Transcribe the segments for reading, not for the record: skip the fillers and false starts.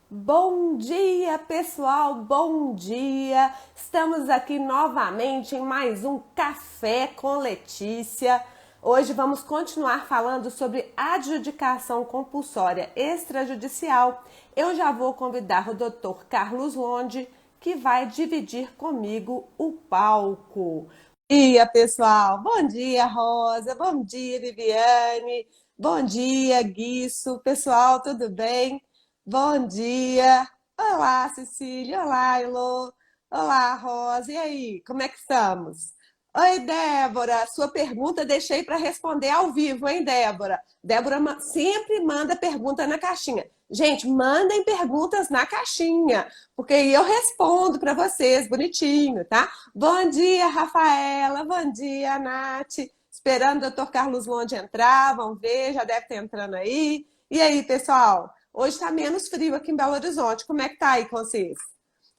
Bom dia, pessoal, bom dia! Estamos aqui novamente em mais um Café com Letícia. Hoje vamos continuar falando sobre adjudicação compulsória extrajudicial. Eu já vou convidar o Dr. Carlos Londe, que vai dividir comigo o palco. Bom dia, pessoal! Bom dia, Rosa! Bom dia, Viviane! Bom dia, Guiço! Pessoal, tudo bem? Bom dia! Olá, Cecília! Olá, Elô! Olá, Rosa! E aí, como é que estamos? Oi, Débora! Sua pergunta deixei para responder ao vivo, hein, Débora? Débora sempre manda pergunta na caixinha. Gente, mandem perguntas na caixinha, porque aí eu respondo para vocês bonitinho, tá? Bom dia, Rafaela! Bom dia, Nath! Esperando o doutor Carlos Londe entrar, vamos ver, já deve estar entrando aí. E aí, pessoal? Hoje está menos frio aqui em Belo Horizonte. Como é que tá aí com vocês?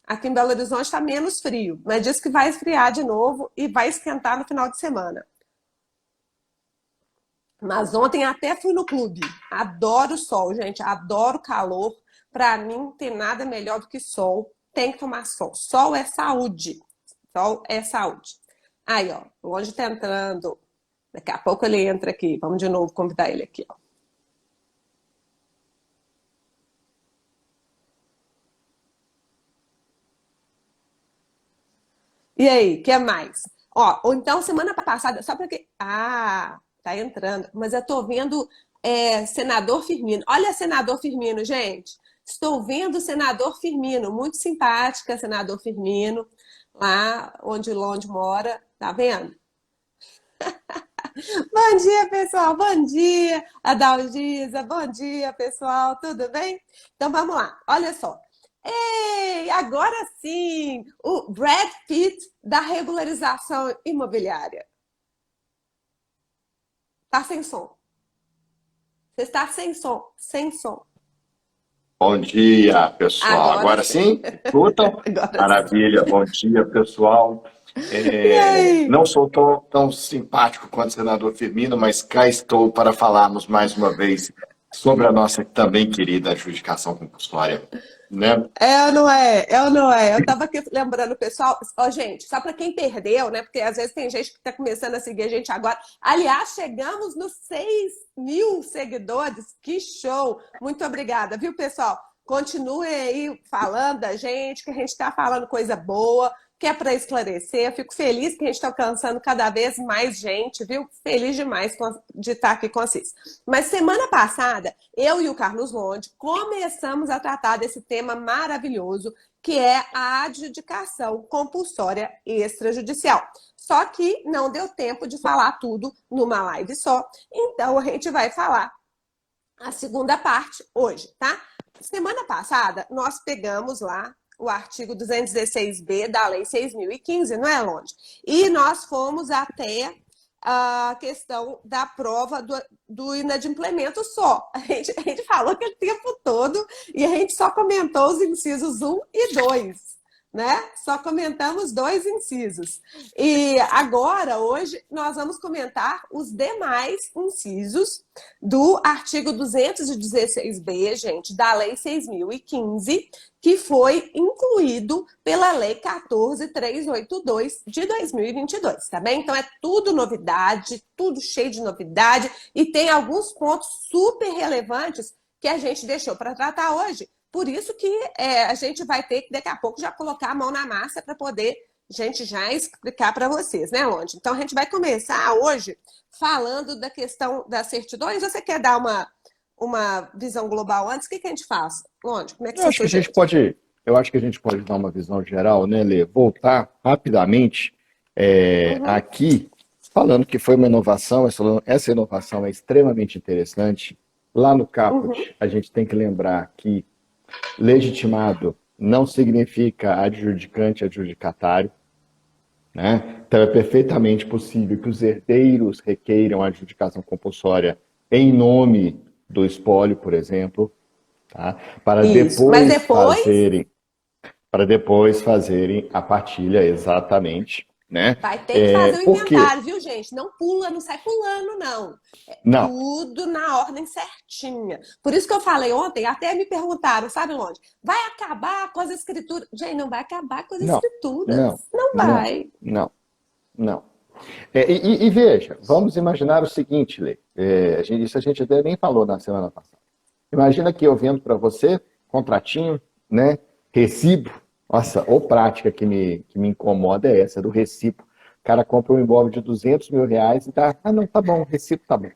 Aqui em Belo Horizonte está menos frio, mas diz que vai esfriar de novo e vai esquentar no final de semana. Mas ontem até fui no clube. Adoro o sol, gente. Adoro calor. Para mim, não tem nada melhor do que sol. Tem que tomar sol. Sol é saúde. Sol é saúde. Aí, ó, longe tá entrando. Daqui a pouco ele entra aqui. Vamos de novo convidar ele aqui, ó. E aí, o que mais? Ó, ou então semana passada, só porque. Ah, tá entrando. Mas eu tô vendo senador Firmino. Olha, senador Firmino, gente. Estou vendo o senador Firmino, muito simpática, senador Firmino, lá onde Londe mora. Tá vendo? Bom dia, pessoal. Bom dia, Adalgisa. Bom dia, pessoal. Tudo bem? Então vamos lá. Olha só. Ei, agora sim, o Brad Pitt da regularização imobiliária. Tá sem som. Você está sem som, sem som. Bom dia, pessoal. Agora Agora sim. sim? Escutam? Agora sim. Maravilha. Bom dia, pessoal. E aí? Não sou tão simpático quanto o senador Firmino, mas cá estou para falarmos mais uma vez sobre a nossa também querida adjudicação compulsória, né? É ou não é? É ou não é? Eu tava aqui lembrando o pessoal, ó, gente, só para quem perdeu, né? Porque às vezes tem gente que está começando a seguir a gente agora. Aliás, chegamos nos 6.000 seguidores. Que show! Muito obrigada, viu, pessoal? Continuem aí falando da gente, que a gente está falando coisa boa, que é para esclarecer. Eu fico feliz que a gente está alcançando cada vez mais gente, viu? Feliz demais de estar aqui com vocês. Mas semana passada, eu e o Carlos Londe começamos a tratar desse tema maravilhoso, que é a adjudicação compulsória extrajudicial. Só que não deu tempo de falar tudo numa live só, então a gente vai falar a segunda parte hoje, tá? Semana passada, nós pegamos lá o artigo 216b da Lei 6.015, não é, Longe? E nós fomos até a questão da prova do inadimplemento só. A gente falou aquele tempo todo e a gente só comentou os incisos um e 2, né? Só comentamos dois incisos. E agora, hoje, nós vamos comentar os demais incisos do artigo 216b, gente, da Lei 6.015, que foi incluído pela Lei 14.382 de 2022, tá bem? Então é tudo novidade, tudo cheio de novidade, e tem alguns pontos super relevantes que a gente deixou para tratar hoje. Por isso que a gente vai ter que, daqui a pouco, já colocar a mão na massa para poder gente já explicar para vocês, né, Londe? Então a gente vai começar hoje falando da questão das certidões. Você quer dar uma visão global antes? O que a gente faz? Londe, como é que Eu você acho que a gente sugere? pode, eu acho que a gente pode dar uma visão geral, né, Lê? Voltar rapidamente Uhum, aqui, falando que foi uma inovação, essa inovação é extremamente interessante. Lá no uhum. caput, a gente tem que lembrar que legitimado não significa adjudicante, adjudicatário, né? Então é perfeitamente possível que os herdeiros requeiram a adjudicação compulsória em nome do espólio, por exemplo, tá? Isso. Mas depois, Para depois fazerem a partilha, exatamente. né? Vai ter que fazer o Por quê? inventário, viu, gente? Não pula, não sai pulando, não. É Não, tudo na ordem certinha. Por isso que eu falei ontem, até me perguntaram, sabe onde? Vai acabar com as escrituras? Gente, não vai acabar com as não, escrituras. não, Não não, vai. não, não. E veja, vamos imaginar o seguinte, Lê. Isso a gente até nem falou na semana passada. Imagina que eu vendo para você, contratinho, né? Recibo. Nossa, ou prática que me incomoda é essa, do recibo. O cara compra um imóvel de R$ 200.000 e dá, não, tá bom, o recibo tá bom.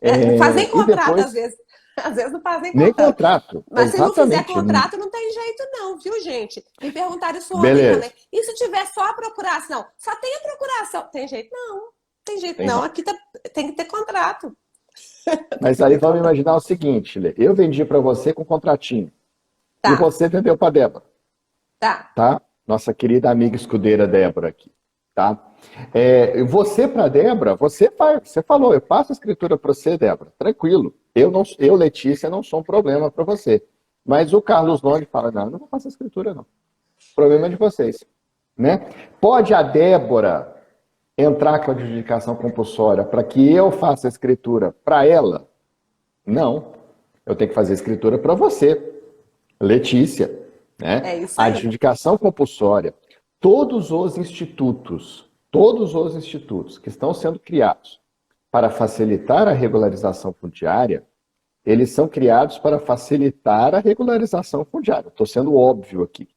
Não faz nem E contrato, às depois, vezes. Às vezes não faz nem nem contrato. contrato. Mas se não fizer Exatamente. contrato, não tem jeito não, viu, gente? Me perguntaram isso ontem também. Beleza. E se tiver só a procuração? Só tem a procuração. Tem jeito não. Tem jeito Tem não. não. Aqui tem que ter contrato. Mas aí vamos imaginar o seguinte, Lê. Eu vendi para você com contratinho. E Tá, você vendeu para Débora, tá. tá? Nossa querida amiga escudeira Débora aqui, tá? Você para Débora, você falou, eu passo a escritura para você, Débora, tranquilo. Eu, Letícia, não sou um problema para você. Mas o Carlos Longe fala, não vou passar a escritura, não. O problema é de vocês, né? Pode a Débora entrar com a adjudicação compulsória para que eu faça a escritura para ela? Não. Eu tenho que fazer a escritura para você, Letícia, né? É isso A aí. adjudicação compulsória, todos os institutos que estão sendo criados para facilitar a regularização fundiária, eles são criados para facilitar a regularização fundiária. Estou sendo óbvio aqui.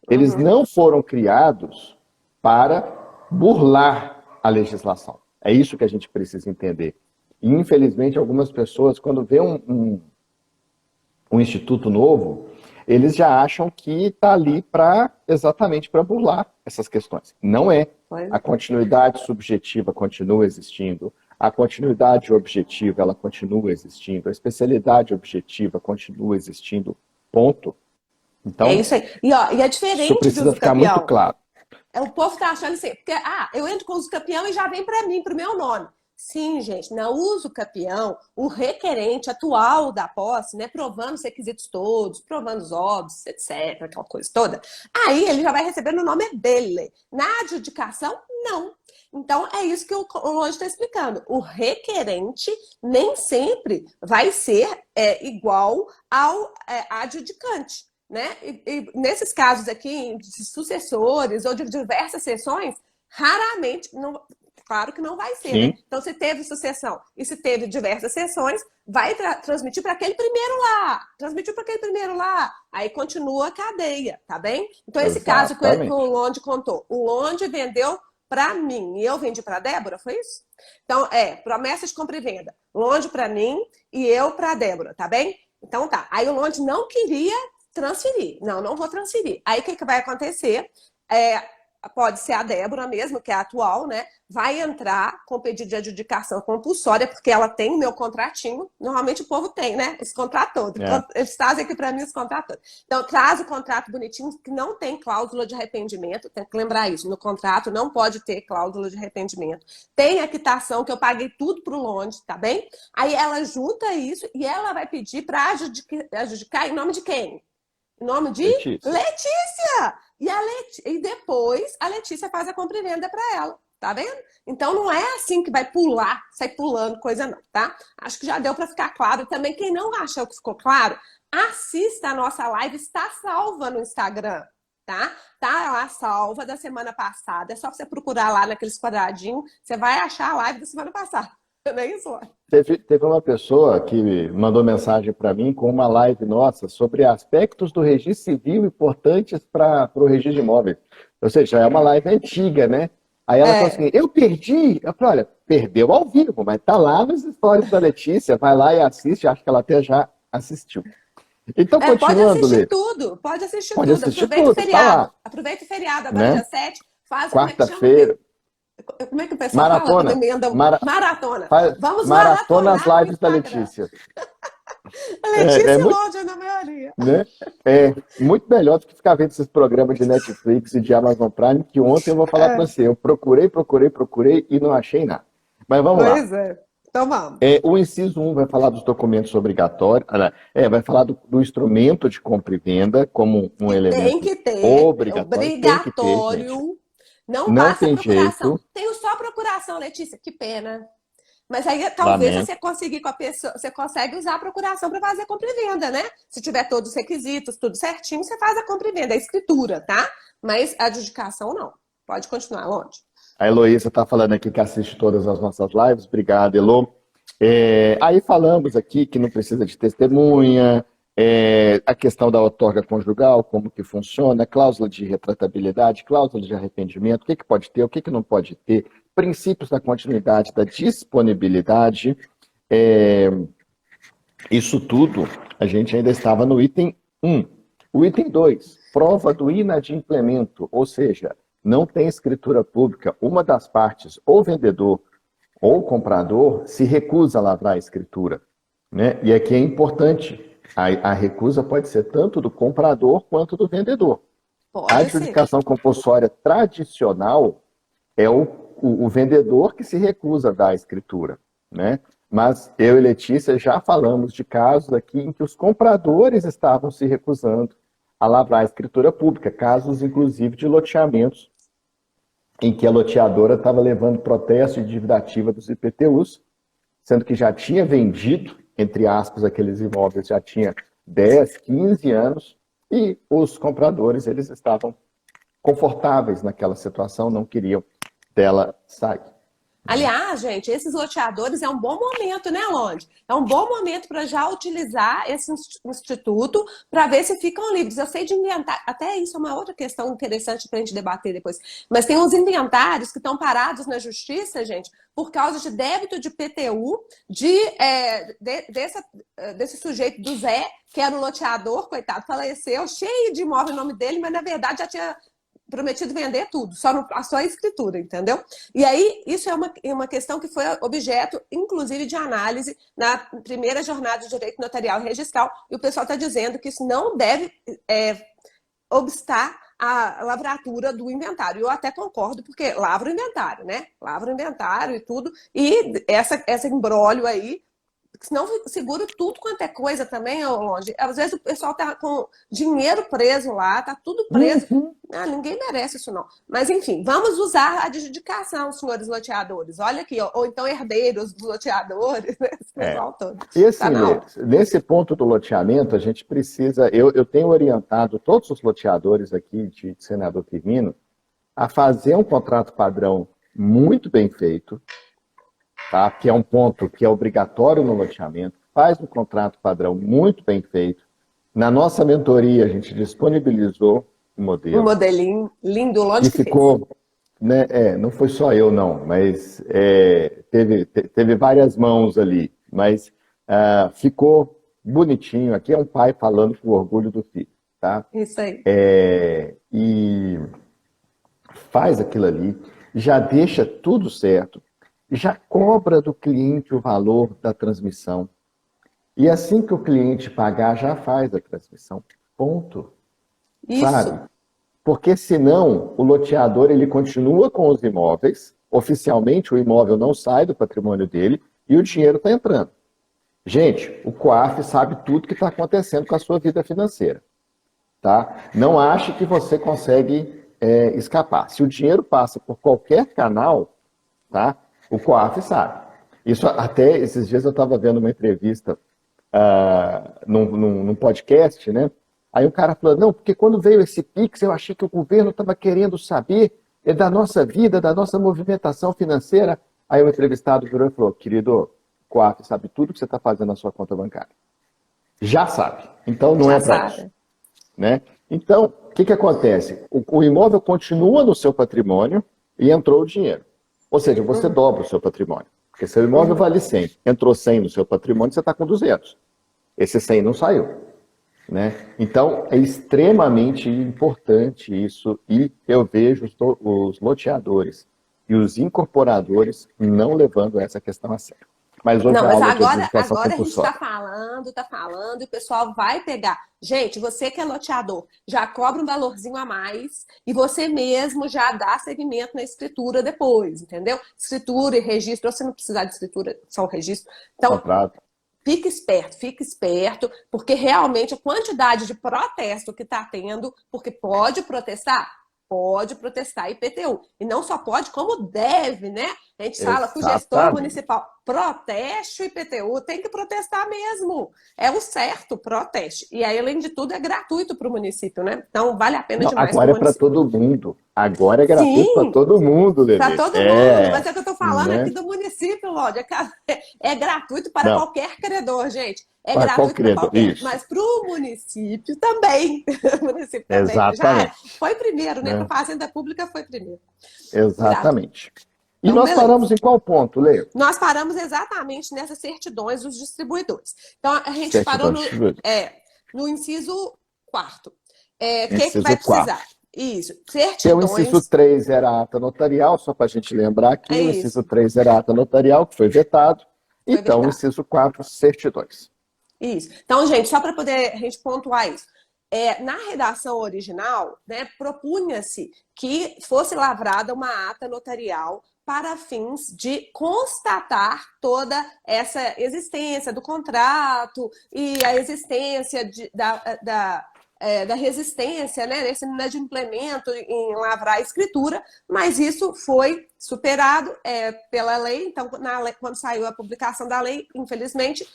Eles não foram criados para burlar a legislação. É isso que a gente precisa entender. E, infelizmente, algumas pessoas, quando vê um instituto novo, eles já acham que está ali exatamente para burlar essas questões. Não é. A continuidade subjetiva continua existindo, a continuidade objetiva ela continua existindo, a especialidade objetiva continua existindo, ponto. Então, É isso aí. E é diferente isso do precisa uso ficar muito capião. claro. O povo tá achando assim, porque eu entro com o uso capião e já vem para mim, para o meu nome. Sim, gente, na uso capião, o requerente atual da posse, né, provando os requisitos todos, provando os óbitos, etc., aquela coisa toda, aí ele já vai receber no nome dele. Na adjudicação, não. Então, é isso que o Longe está explicando. O requerente nem sempre vai ser igual ao adjudicante. Né? E nesses casos aqui, de sucessores ou de diversas sessões, raramente, não, claro que não vai ser, né? Então, se teve sucessão e se teve diversas sessões, vai transmitir para aquele primeiro lá, transmitiu para aquele primeiro lá, aí continua a cadeia, tá bem? Então, esse caso que o Longe contou, o Longe vendeu para mim e eu vendi para a Débora, foi isso? Então, promessa de compra e venda, Longe para mim e eu para a Débora, tá bem? Então, tá. Aí o Longe não queria transferir. Não vou transferir. Aí o que vai acontecer? Pode ser a Débora mesmo, que é a atual, né? Vai entrar com pedido de adjudicação compulsória, porque ela tem o meu contratinho. Normalmente o povo tem, né? Esse contrato todo. Eles trazem aqui para mim esse contrato todo. Então, traz o contrato bonitinho, que não tem cláusula de arrependimento. Tem que lembrar isso. No contrato não pode ter cláusula de arrependimento. Tem a quitação, que eu paguei tudo pro Longe, tá bem? Aí ela junta isso e ela vai pedir para adjudicar em nome de quem? Em nome de Letícia! E depois a Letícia faz a compra e venda para ela, tá vendo? Então não é assim que vai pular, sai pulando coisa não, tá? Acho que já deu para ficar claro. Também quem não achou que ficou claro, assista a nossa live, está salva no Instagram, tá? Tá lá salva da semana passada, é só você procurar lá naqueles quadradinhos, você vai achar a live da semana passada. Não é isso? Teve uma pessoa que mandou mensagem para mim com uma live nossa sobre aspectos do registro civil importantes para o registro de imóveis. Ou seja, é uma live antiga, né? Aí ela falou assim, eu perdi. Eu falei, olha, perdeu ao vivo, mas tá lá nos stories da Letícia. Vai lá e assiste, acho que ela até já assistiu. Então, continuando, Pode assistir Lê. tudo, pode assistir Pode tudo. assistir Aproveita tudo, o feriado. tá lá. Aproveita o feriado, agora dia 7, faz quarta-feira. Como é que o pessoal Maratona. fala? Maratona. Vamos maratona as maratonar lives da Letícia. A Letícia Longe na maioria. Né? É muito melhor do que ficar vendo esses programas de Netflix e de Amazon Prime, que ontem eu vou falar para você. Eu procurei e não achei nada. Mas vamos lá. Pois é. Então vamos. O inciso 1 vai falar dos documentos obrigatórios. Vai falar do instrumento de compra e venda como um elemento tem que ter, obrigatório. obrigatório. Não Não passa a tem procuração. jeito. Tenho só procuração, Letícia, que pena. Mas aí talvez Lamento. você conseguir com a pessoa, você consegue usar a procuração para fazer a compra e venda, né? Se tiver todos os requisitos, tudo certinho, você faz a compra e venda, a escritura, tá? Mas a adjudicação não. Pode continuar, onde? A Heloísa está falando aqui que assiste todas as nossas lives. Obrigado, Elo. Aí falamos aqui que não precisa de testemunha, a questão da outorga conjugal, como que funciona, cláusula de retratabilidade, cláusula de arrependimento, o que que pode ter, o que que não pode ter, princípios da continuidade, da disponibilidade. É, Isso tudo, a gente ainda estava no item 1. O item 2, prova do inadimplemento, ou seja, não tem escritura pública, uma das partes, ou vendedor ou comprador, se recusa a lavrar a escritura, né? E aqui é importante, a recusa pode ser tanto do comprador quanto do vendedor. A Pode ser. adjudicação compulsória tradicional é o vendedor que se recusa a dar a escritura, né? Mas eu e Letícia já falamos de casos aqui em que os compradores estavam se recusando a lavrar a escritura pública, casos inclusive de loteamentos, em que a loteadora estava levando protesto de dívida ativa dos IPTUs, sendo que já tinha vendido, entre aspas, aqueles imóveis, já tinha 10, 15 anos, e os compradores eles estavam confortáveis naquela situação, não queriam dela sair. Aliás, gente, esses loteadores é um bom momento, né, Londe? É um bom momento para já utilizar esse instituto para ver se ficam livres. Eu sei de inventário, até isso é uma outra questão interessante para a gente debater depois. Mas tem uns inventários que estão parados na justiça, gente, por causa de débito de PTU desse sujeito do Zé, que era o loteador, coitado, faleceu, cheio de imóvel no nome dele, mas na verdade já tinha prometido vender tudo, só a escritura, entendeu? E aí, isso é uma questão que foi objeto, inclusive, de análise na primeira jornada de direito notarial e registral, e o pessoal está dizendo que isso não deve obstar a lavratura do inventário. Eu até concordo, porque lavra o inventário, né? Lavra o inventário e tudo, e essa imbróglio aí, senão segura tudo quanto é coisa também, Longe. Às vezes o pessoal tá com dinheiro preso lá, tá tudo preso. Ninguém merece isso, não. Mas, enfim, vamos usar a adjudicação, senhores loteadores. Olha aqui, ó, ou então herdeiros dos loteadores, né? Esse pessoal todo. E assim, Tá na hora. nesse ponto do loteamento, a gente precisa. Eu tenho orientado todos os loteadores aqui de Senador Firmino a fazer um contrato padrão muito bem feito, tá? Que é um ponto que é obrigatório no loteamento. Faz um contrato padrão muito bem feito. Na nossa mentoria, a gente disponibilizou um Um modelo. modelinho lindo, longe E que fez. ficou, né, não foi só eu não, mas teve várias mãos ali, mas ficou bonitinho. Aqui é um pai falando com orgulho do filho, tá? Isso aí. E faz aquilo ali, já deixa tudo certo, já cobra do cliente o valor da transmissão. E assim que o cliente pagar, já faz a transmissão. Ponto. Isso. Sabe? Porque senão o loteador ele continua com os imóveis, oficialmente o imóvel não sai do patrimônio dele e o dinheiro está entrando. Gente, o COAF sabe tudo que está acontecendo com a sua vida financeira. Tá? Não ache que você consegue escapar. Se o dinheiro passa por qualquer canal, tá? O COAF sabe. Isso até esses dias eu estava vendo uma entrevista num podcast, né? Aí o cara falou, não, porque quando veio esse Pix, eu achei que o governo estava querendo saber da nossa vida, da nossa movimentação financeira. Aí o entrevistado virou e falou, querido, o COAF sabe tudo que você está fazendo na sua conta bancária. Já sabe. Então não é para isso. Né? Então, o que acontece? O imóvel continua no seu patrimônio e entrou o dinheiro. Ou seja, você dobra o seu patrimônio. Porque seu imóvel vale 100, entrou 100 no seu patrimônio, você está com 200. Esse 100 não saiu. Né? Então, é extremamente importante isso e eu vejo os loteadores e os incorporadores não levando essa questão a sério. Mas hoje não, mas agora a gente está falando, e o pessoal vai pegar. Gente, você que é loteador, já cobra um valorzinho a mais e você mesmo já dá segmento na escritura depois, entendeu? Escritura e registro, você não precisar de escritura, só o registro. Então, contrato. Fique esperto, porque realmente a quantidade de protesto que está tendo, porque pode protestar, pode protestar IPTU. E não só pode, como deve, né? A gente fala que o gestor Exatamente. municipal proteste o IPTU, tem que protestar mesmo. É o certo, proteste. E aí, além de tudo, é gratuito para o município, né? Então, vale a pena Não, demais para agora o é para município. todo mundo. Agora é gratuito para Sim, todo mundo, para Lelê. todo mundo. É, Mas é que eu estou falando aqui né? do município, Lódia. É gratuito para Não, qualquer credor, gente. É para qual gratuito para credo? qualquer. Isso, Mas para o município também. O município também. Já é. exatamente, Foi primeiro, né? Para né? a Fazenda Pública foi primeiro. Gratuito. Exatamente. E Então, nós beleza. paramos em qual ponto, Lê? Nós paramos exatamente nessas certidões dos distribuidores. Então, a gente parou Certidão distribuída. no inciso quarto. O que vai Inciso 4. precisar? Isso, Que é o inciso certidões. 3 era a ata notarial, só para a gente lembrar aqui, É o isso, inciso 3 era a ata notarial, que foi vetado. foi Então, o vetado. inciso 4, certidões. Isso. Então, gente, só para poder a gente pontuar isso. Na redação original, né, propunha-se que fosse lavrada uma ata notarial para fins de constatar toda essa existência do contrato e a existência da resistência, né, desse inadimplemento em lavrar a escritura, mas isso foi superado pela lei. Então, quando saiu a publicação da lei, infelizmente,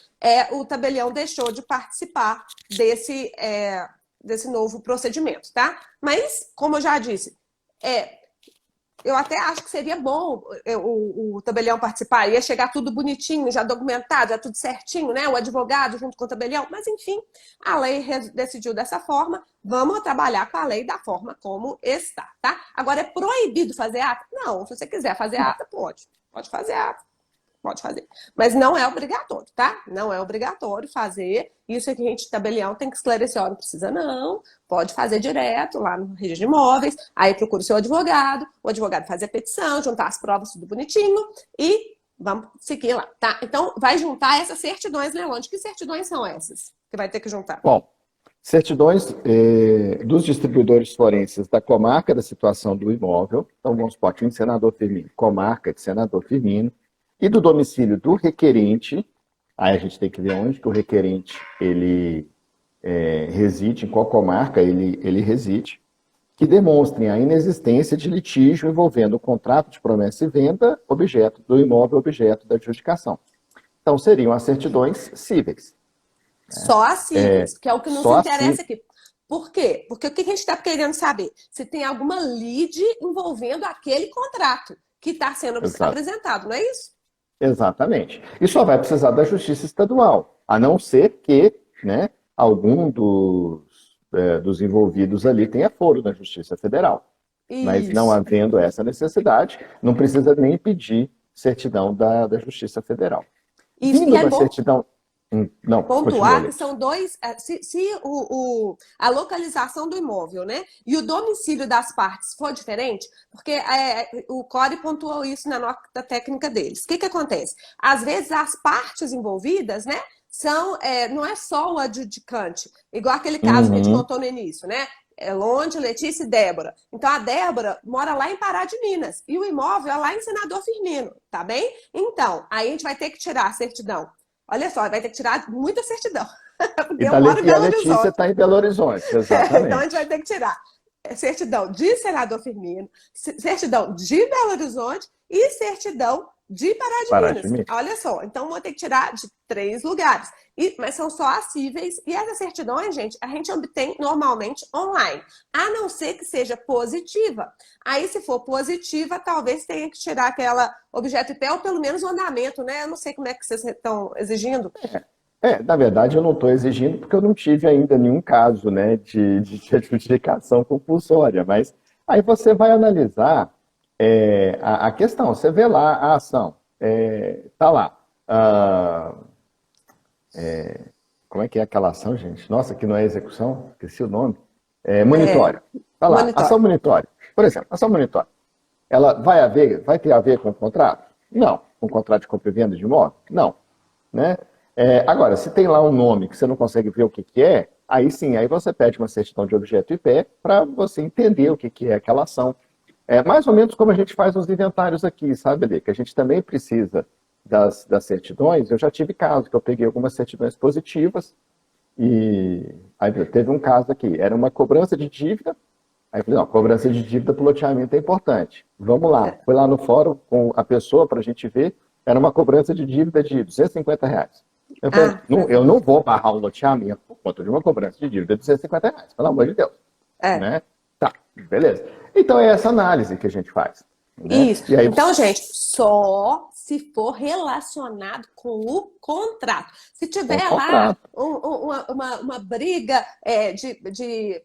o tabelião deixou de participar desse novo procedimento, tá? Mas, como eu já disse, eu até acho que seria bom o tabelião participar, ia chegar tudo bonitinho, já documentado, já tudo certinho, né? O advogado junto com o tabelião, mas enfim, a lei decidiu dessa forma, vamos trabalhar com a lei da forma como está, tá? Agora, é proibido fazer ata? Não, se você quiser fazer ata, pode fazer ata. Pode fazer. Mas não é obrigatório, tá? Não é obrigatório fazer. Isso é que a gente, tabelião, tem que esclarecer. Ó, não precisa, não. Pode fazer direto lá no registro de imóveis. Aí procura o seu advogado. O advogado faz a petição, juntar as provas, tudo bonitinho. E vamos seguir lá, tá? Então, vai juntar essas certidões, né, Lôndia? Que certidões são essas que vai ter que juntar? Bom, certidões dos distribuidores forenses da comarca da situação do imóvel. Então, vamos supor, aqui em Senador Firmino, comarca de Senador Firmino, e do domicílio do requerente. Aí a gente tem que ver onde que o requerente ele reside, em qual comarca ele reside, que demonstrem a inexistência de litígio envolvendo o contrato de promessa e venda, objeto do imóvel, objeto da adjudicação. Então, seriam as certidões cíveis. Só as cíveis, que é o que nos Só interessa aqui. Por quê? Porque o que a gente está querendo saber? Se tem alguma lide envolvendo aquele contrato que está sendo apresentado, não é isso? Exatamente. E só vai precisar da Justiça Estadual, a não ser que, né, algum dos envolvidos ali tenha foro na Justiça Federal. Mas não Isso. havendo essa necessidade, não precisa nem pedir certidão da Justiça Federal. Isso. E Vindo é da bom certidão. Não, continua pontuar ali. que são dois. Se a localização do imóvel, né, e o domicílio das partes for diferente, porque o Core pontuou isso na nota técnica deles. O que acontece? Às vezes as partes envolvidas, né, não é só o adjudicante, igual aquele caso que a gente Uhum. contou no início, né? Londe, Letícia e Débora. Então, a Débora mora lá em Pará de Minas e o imóvel é lá em Senador Firmino, tá bem? Então, aí a gente vai ter que tirar a certidão. Olha só, vai ter que tirar muita certidão, porque eu moro em E a Belo Letícia Horizonte. está em Belo Horizonte, Então, a gente exatamente. vai ter que tirar certidão de Senador Firmino, certidão de Belo Horizonte e certidão de Pará de Pará de Minas. Minas. Olha só, então vou ter que tirar de 3 lugares. Mas são só acessíveis. E essas certidões, gente, a gente obtém normalmente online, a não ser que seja positiva. Aí, se for positiva, talvez tenha que tirar aquela objeto IP ou pelo menos o andamento, né? Eu não sei como é que vocês estão exigindo. Na verdade, eu não estou exigindo porque eu não tive ainda nenhum caso, né, de adjudicação compulsória, mas aí você vai analisar a questão, você vê lá a ação, tá lá, como é que é aquela ação, gente? Nossa, que não é execução, esqueci o nome, monitório, tá lá, ação Monitor. monitória, por exemplo, ação monitória, ela vai ter a ver com o contrato? Não. Com o contrato de compra e venda de imóvel? Não, né? Agora, se tem lá um nome que você não consegue ver o que é, aí sim, aí você pede uma certidão de objeto e pé para você entender o que é aquela ação. É mais ou menos como a gente faz nos inventários aqui, sabe, Lê? Que a gente também precisa das certidões. Eu já tive caso que eu peguei algumas certidões positivas e aí teve um caso aqui, era uma cobrança de dívida Aí eu falei, não, cobrança de dívida para loteamento é importante. Vamos lá. Fui lá no fórum com a pessoa para a gente ver. Era uma cobrança de dívida de R$ 250. Eu falei, eu não vou barrar um loteamento por conta de uma cobrança de dívida de R$ 250, pelo amor de Deus. Né? Tá, beleza. Então é essa análise que a gente faz. Né? Isso. E aí, então, gente, só se for relacionado com o contrato. Se tiver lá uma briga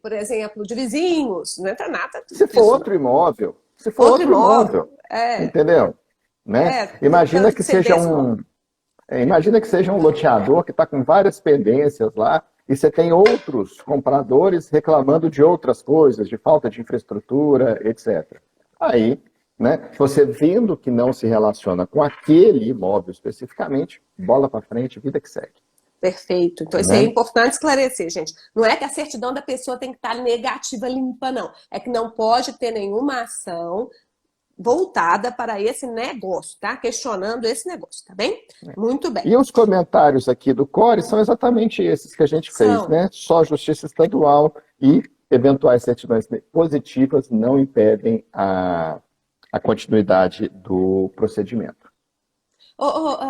por exemplo, de vizinhos, não entra nada. Se for outro imóvel, entendeu? Né? Imagina que seja imagina que seja um loteador que está com várias pendências lá e você tem outros compradores reclamando de outras coisas, de falta de infraestrutura, etc. Aí, né, você vendo que não se relaciona com aquele imóvel especificamente, bola para frente, vida que segue. Perfeito. Então, isso é importante esclarecer, gente. Não é que a certidão da pessoa tem que estar negativa, limpa, não. É que não pode ter nenhuma ação voltada para esse negócio, tá? Questionando esse negócio, tá bem? Muito bem. E os comentários aqui do Core são exatamente esses que a gente fez, né? Só justiça estadual e eventuais certidões positivas não impedem a continuidade do procedimento.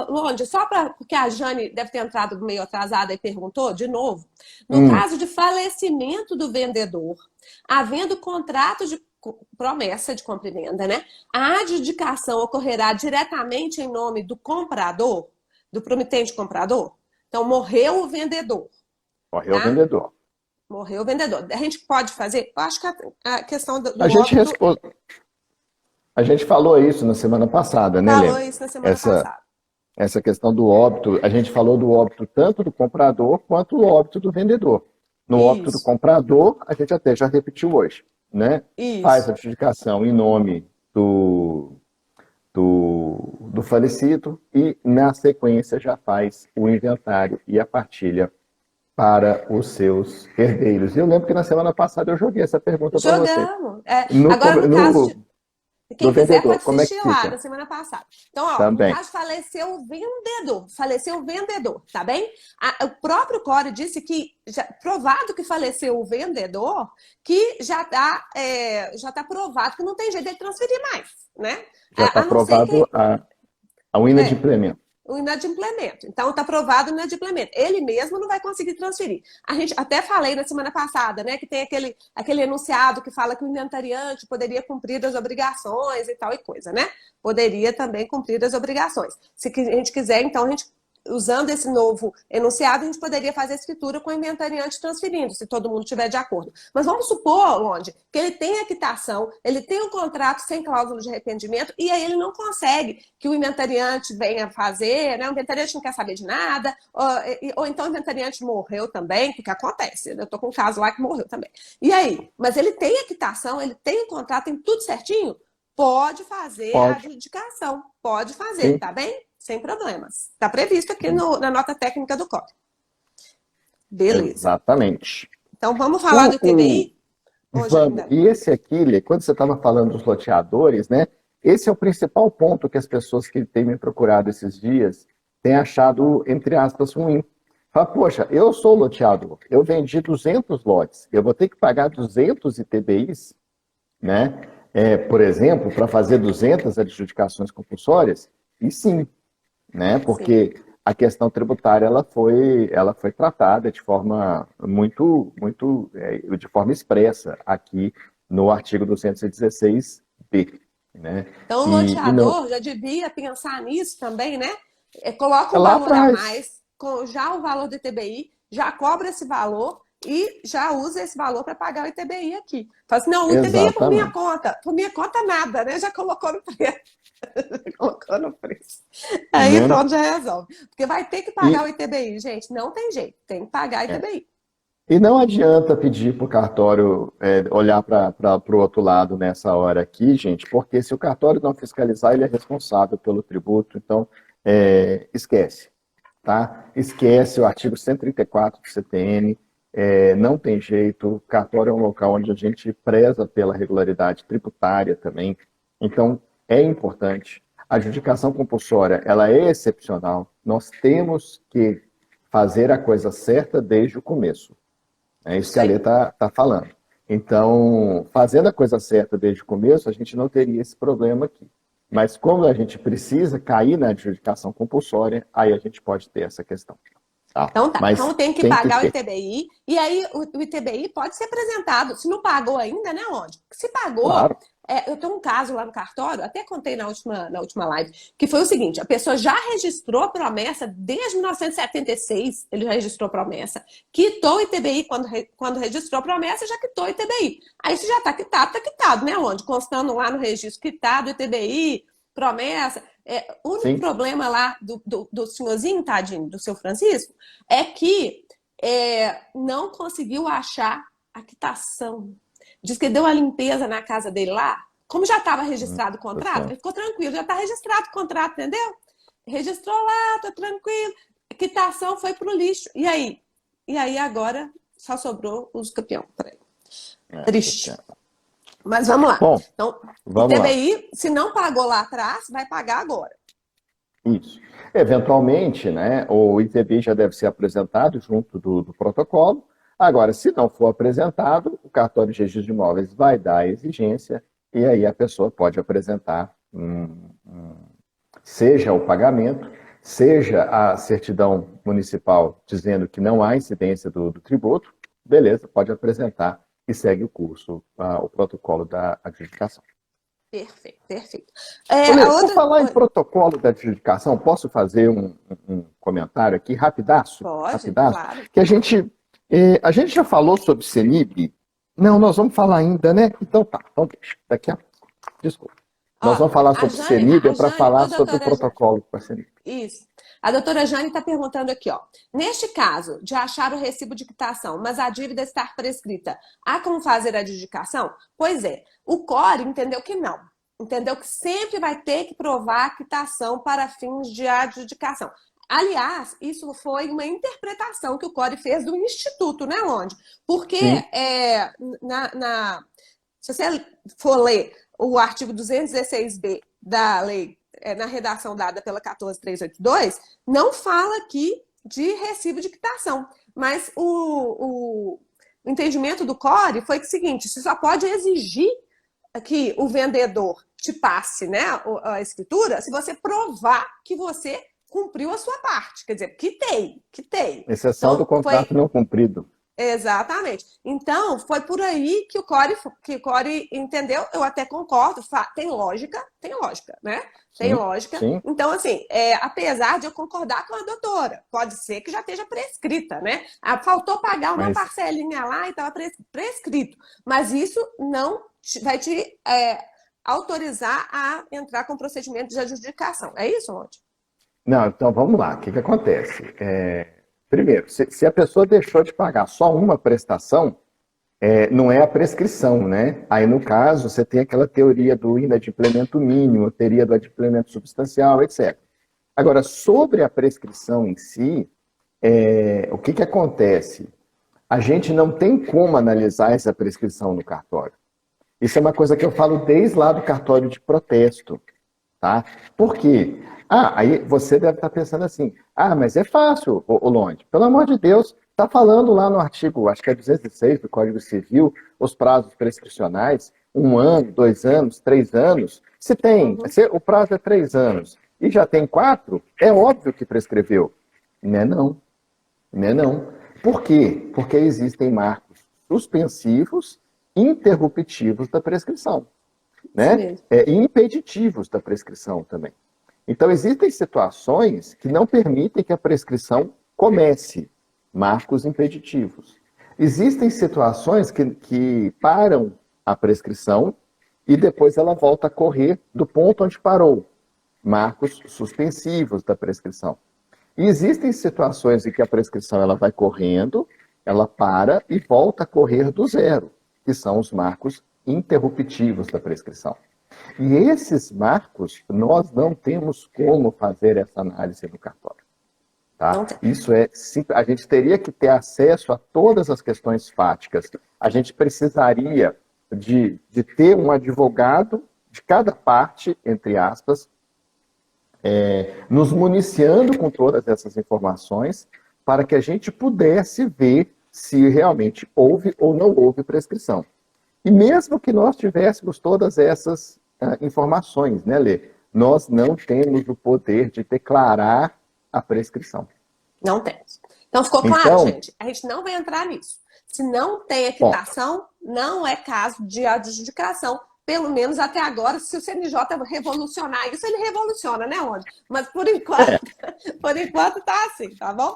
Londe, porque a Jane deve ter entrado meio atrasada e perguntou de novo. No caso de falecimento do vendedor, havendo contrato de promessa de compra e venda, né? A adjudicação ocorrerá diretamente em nome do comprador, do promitente comprador? Então, morreu o vendedor. Morreu o vendedor. Morreu o vendedor. A gente pode fazer? Eu acho que a questão do A gente falou isso na semana passada, né, Lê? Falou isso na semana passada. Essa questão do óbito, a gente falou do óbito tanto do comprador quanto do óbito do vendedor. No óbito do comprador, a gente até já repetiu hoje, né? Isso. Faz a adjudicação em nome do falecido e, na sequência, já faz o inventário e a partilha para os seus herdeiros. E eu lembro que na semana passada eu joguei essa pergunta para você. Jogamos. Agora, no caso de... Quem quiser pode assistir lá da semana passada. Então, ó, no caso, faleceu o vendedor, tá bem? O próprio Core disse que, provado que faleceu o vendedor, que já tá provado que não tem jeito de transferir mais, né? Já está provado a inadimplemento. O inadimplemento. Então, está provado o inadimplemento. Ele mesmo não vai conseguir transferir. A gente até falei na semana passada, né, que tem aquele enunciado que fala que o inventariante poderia cumprir as obrigações e tal e coisa, né? Poderia também cumprir as obrigações. Se a gente quiser, então, usando esse novo enunciado, a gente poderia fazer a escritura com o inventariante transferindo, se todo mundo estiver de acordo. Mas vamos supor, Londe, que ele tem a quitação, ele tem um contrato sem cláusula de arrependimento, e aí ele não consegue que o inventariante venha fazer, né? O inventariante não quer saber de nada, ou então o inventariante morreu também, porque acontece, eu estou com um caso lá que morreu também. E aí? Mas ele tem a quitação, ele tem o contrato, tem tudo certinho? Pode fazer a adjudicação, pode fazer, tá bem? Sem problemas. Está previsto aqui na nota técnica do COP. Beleza. Exatamente. Então, vamos falar do ITBI? Vamos. E esse aqui, Lê, quando você estava falando dos loteadores, né? Esse é o principal ponto que as pessoas que têm me procurado esses dias têm achado, entre aspas, ruim. Fala, poxa, eu sou loteador, eu vendi 200 lotes, eu vou ter que pagar 200 ITBIs, né? Por exemplo, para fazer 200 adjudicações compulsórias? E sim, né? Porque a questão tributária ela foi tratada de forma de forma expressa aqui no artigo 216b. Né? Então, o loteador já devia pensar nisso também, né? Coloca um valor a mais, já o valor do ITBI, já cobra esse valor e já usa esse valor para pagar o ITBI aqui. Fala assim, não, o ITBI é por minha conta. Por minha conta nada, né? Já colocou no preço. Colocou no preço. Aí pronto, já resolve. Porque vai ter que pagar o ITBI, gente. Não tem jeito, tem que pagar o ITBI. E não adianta pedir para o cartório olhar para o outro lado nessa hora aqui, gente, porque se o cartório não fiscalizar, ele é responsável pelo tributo, então esquece, tá? Esquece o artigo 134 do CTN, não tem jeito, o cartório é um local onde a gente preza pela regularidade tributária também, então é importante. A adjudicação compulsória, ela é excepcional, nós temos que fazer a coisa certa desde o começo. É isso que a Lê está falando. Então, fazendo a coisa certa desde o começo, a gente não teria esse problema aqui. Mas como a gente precisa cair na adjudicação compulsória, aí a gente pode ter essa questão. Tá? Então tá, Mas então tem que tem que pagar o ter. ITBI, e aí o ITBI pode ser apresentado. Se não pagou ainda, né, onde? Se pagou, Claro. eu tenho um caso lá no cartório, até contei na última live, que foi o seguinte: a pessoa já registrou a promessa desde 1976, ele já registrou a promessa, quitou o ITBI quando registrou a promessa, já quitou o ITBI. Aí se já tá quitado, né, onde? Constando lá no registro quitado, ITBI, promessa. O único Sim. problema lá do senhorzinho, tadinho, do seu Francisco, é que não conseguiu achar a quitação. Diz que deu a limpeza na casa dele lá. Como já estava registrado o contrato, ele ficou tranquilo, já está registrado o contrato, entendeu? Registrou lá, tá tranquilo. A quitação foi pro lixo. E aí? E aí agora só sobrou os campeão para ele. Triste. Mas vamos lá. Bom, então, vamos ITBI, se não pagou lá atrás, vai pagar agora. Isso. Eventualmente, né, o ITBI já deve ser apresentado junto do protocolo. Agora, se não for apresentado, o cartório de registro de imóveis vai dar a exigência e aí a pessoa pode apresentar seja o pagamento, seja a certidão municipal dizendo que não há incidência do tributo, beleza, pode apresentar e segue o curso, o protocolo da adjudicação. Perfeito, perfeito. Por falar em protocolo da adjudicação, posso fazer um comentário aqui, rapidaço? Pode, rapidaço, claro. Que a gente já falou sobre CENIB? Não, nós vamos falar ainda, né? Então tá, então deixa, daqui a pouco. Desculpa. Nós vamos falar sobre CENIB para falar sobre o protocolo com a CENIB. Isso. A doutora Jane está perguntando aqui, ó. Neste caso de achar o recibo de quitação, mas a dívida estar prescrita, há como fazer a adjudicação? Pois é, o CORE entendeu que não. Entendeu que sempre vai ter que provar a quitação para fins de adjudicação. Aliás, isso foi uma interpretação que o CORE fez do Instituto, né, onde? Porque se você for ler o artigo 216b da lei, na redação dada pela 14382, não fala aqui de recibo de quitação. Mas o entendimento do CORE foi o seguinte: você só pode exigir que o vendedor te passe, né, a escritura se você provar que você cumpriu a sua parte. Quer dizer, quitei. Exceção do contrato não cumprido. Exatamente. Então, foi por aí que o Core entendeu. Eu até concordo. Tem lógica, né? Tem lógica. Sim. Então, assim, apesar de eu concordar com a doutora, pode ser que já esteja prescrita, né? Faltou pagar uma parcelinha lá e estava prescrito. Mas isso não vai te autorizar a entrar com procedimento de adjudicação. É isso, Monte? Não, então vamos lá. O que acontece? Primeiro, se a pessoa deixou de pagar só uma prestação, não é a prescrição, né? Aí, no caso, você tem aquela teoria do inadimplemento mínimo, teoria do adimplemento substancial, etc. Agora, sobre a prescrição em si, o que acontece? A gente não tem como analisar essa prescrição no cartório. Isso é uma coisa que eu falo desde lá do cartório de protesto, tá? Por quê? Aí você deve estar pensando assim, mas é fácil, Londe. Pelo amor de Deus, está falando lá no artigo, acho que é 206 do Código Civil, os prazos prescricionais, 1 ano, 2 anos, 3 anos. Se o prazo é 3 anos e já tem 4, é óbvio que prescreveu. Não é não. Por quê? Porque existem marcos suspensivos interruptivos da prescrição, né? E impeditivos da prescrição também. Então, existem situações que não permitem que a prescrição comece, marcos impeditivos. Existem situações que param a prescrição e depois ela volta a correr do ponto onde parou, marcos suspensivos da prescrição. E existem situações em que a prescrição ela vai correndo, ela para e volta a correr do zero, que são os marcos interruptivos da prescrição. E esses marcos, nós não temos como fazer essa análise no cartório. Tá? Isso a gente teria que ter acesso a todas as questões fáticas. A gente precisaria de ter um advogado de cada parte, entre aspas, nos municiando com todas essas informações para que a gente pudesse ver se realmente houve ou não houve prescrição. E mesmo que nós tivéssemos todas essas informações, né, Lê? Nós não temos o poder de declarar a prescrição. Não temos. Então, ficou claro, Então, gente? A gente não vai entrar nisso. Se não tem ponto. equitação, não é caso de adjudicação. Pelo menos até agora, se o CNJ revolucionar isso, ele revoluciona, né, onde? Mas por enquanto, por enquanto tá assim, tá bom?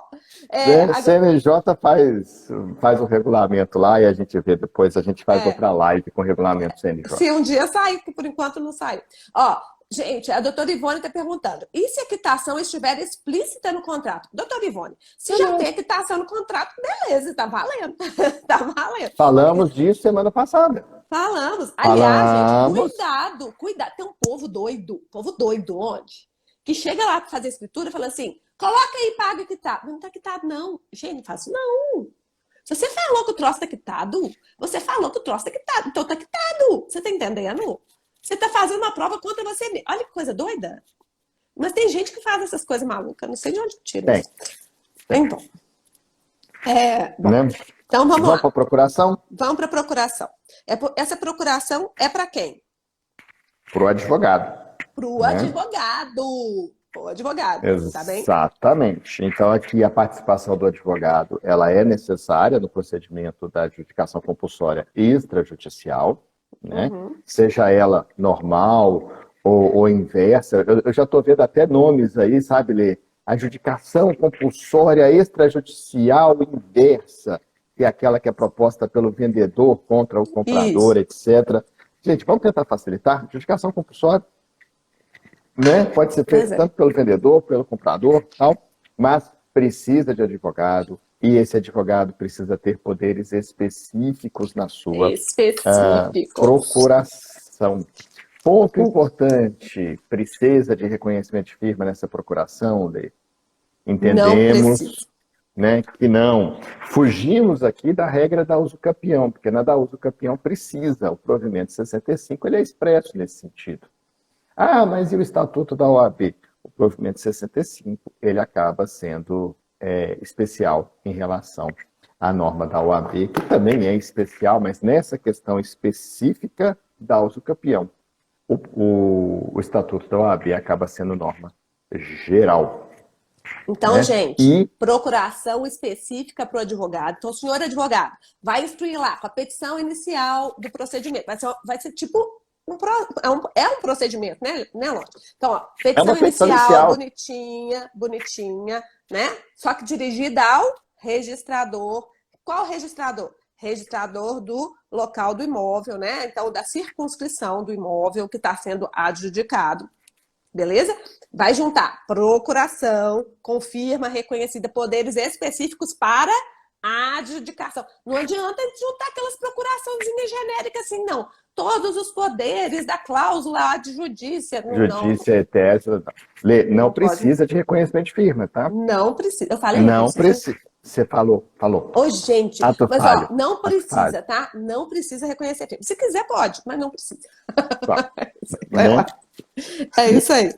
O CNJ faz o regulamento lá e a gente vê depois, a gente faz outra live com o regulamento CNJ. Se um dia sair, que por enquanto não saiu. Ó, gente, a doutora Ivone está perguntando, e se a quitação estiver explícita no contrato? Doutora Ivone, se já tem quitação no contrato, beleza, tá valendo. Tá valendo. Falamos disso semana passada. Falamos. Aliás, Falamos. gente, cuidado. Tem um povo doido onde? Que chega lá para fazer escritura e fala assim, coloca aí, paga quitado. Não tá quitado, não. Gente, não faço não. Se você falou que o troço tá quitado, você falou que o troço tá quitado. Então tá quitado. Você tá entendendo? Você tá fazendo uma prova contra você mesmo. Olha que coisa doida. Mas tem gente que faz essas coisas malucas. Não sei de onde tira isso. Então. Bom. Né? Então vamos lá. Para a procuração? Vamos para a procuração. Essa procuração é para quem? Para o advogado. Para o advogado. O advogado, tá bem? Exatamente. Então, aqui a participação do advogado, ela é necessária no procedimento da adjudicação compulsória extrajudicial, né? Seja ela normal ou inversa. Eu já estou vendo até nomes aí, sabe, Lê? Adjudicação compulsória extrajudicial inversa, que é aquela que é proposta pelo vendedor contra o comprador, etc. Gente, vamos tentar facilitar. Adjudicação compulsória, né? Pode ser feito tanto pelo vendedor, pelo comprador, tal, mas precisa de advogado, e esse advogado precisa ter poderes específicos na sua procuração. Ponto importante, precisa de reconhecimento de firma nessa procuração, Lê? Entendemos, né, que não. Fugimos aqui da regra da uso campeão, porque na da uso campeão precisa, o provimento 65 ele é expresso nesse sentido. Ah, mas e o estatuto da OAB? O provimento 65 ele acaba sendo especial em relação à norma da OAB, que também é especial, mas nessa questão específica da uso campeão, o estatuto da OAB acaba sendo norma geral. Então, gente, procuração específica para o advogado. Então, o senhor advogado vai instruir lá com a petição inicial do procedimento. Vai ser tipo um procedimento, né, Lô? Então, ó, petição inicial, bonitinha, né? Só que dirigida ao registrador. Qual registrador? Registrador do local do imóvel, né? Então, da circunscrição do imóvel que está sendo adjudicado. Beleza? Vai juntar procuração, confirma, reconhecida, poderes específicos para a adjudicação. Não adianta juntar aquelas procuraçõezinhas genéricas assim, não. Todos os poderes da cláusula adjudícia. Judícia eterna. Não precisa de reconhecimento de firma, tá? Não precisa. Eu falei não isso. Precisa. Você falou. Ô, gente, mas falho. Ó, não precisa, tá? Não precisa reconhecer firma. Se quiser, pode, mas não precisa. É isso aí.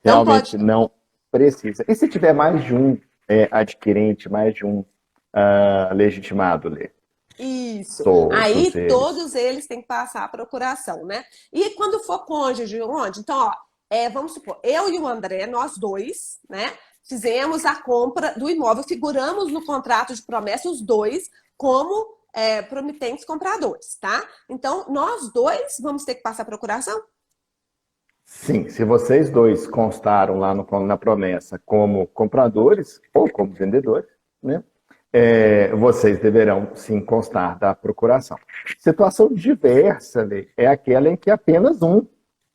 Realmente não precisa. E se tiver mais de um adquirente, mais de um legitimado, Lê? Isso. Aí todos eles têm que passar a procuração, né? E quando for cônjuge, onde? Então, ó, vamos supor, eu e o André, nós dois, né? Fizemos a compra do imóvel, figuramos no contrato de promessa os dois como promitentes compradores, tá? Então, nós dois vamos ter que passar a procuração? Sim, se vocês dois constaram lá na promessa como compradores ou como vendedores, né? Vocês deverão sim constar da procuração. Situação diversa, Lê, é aquela em que apenas um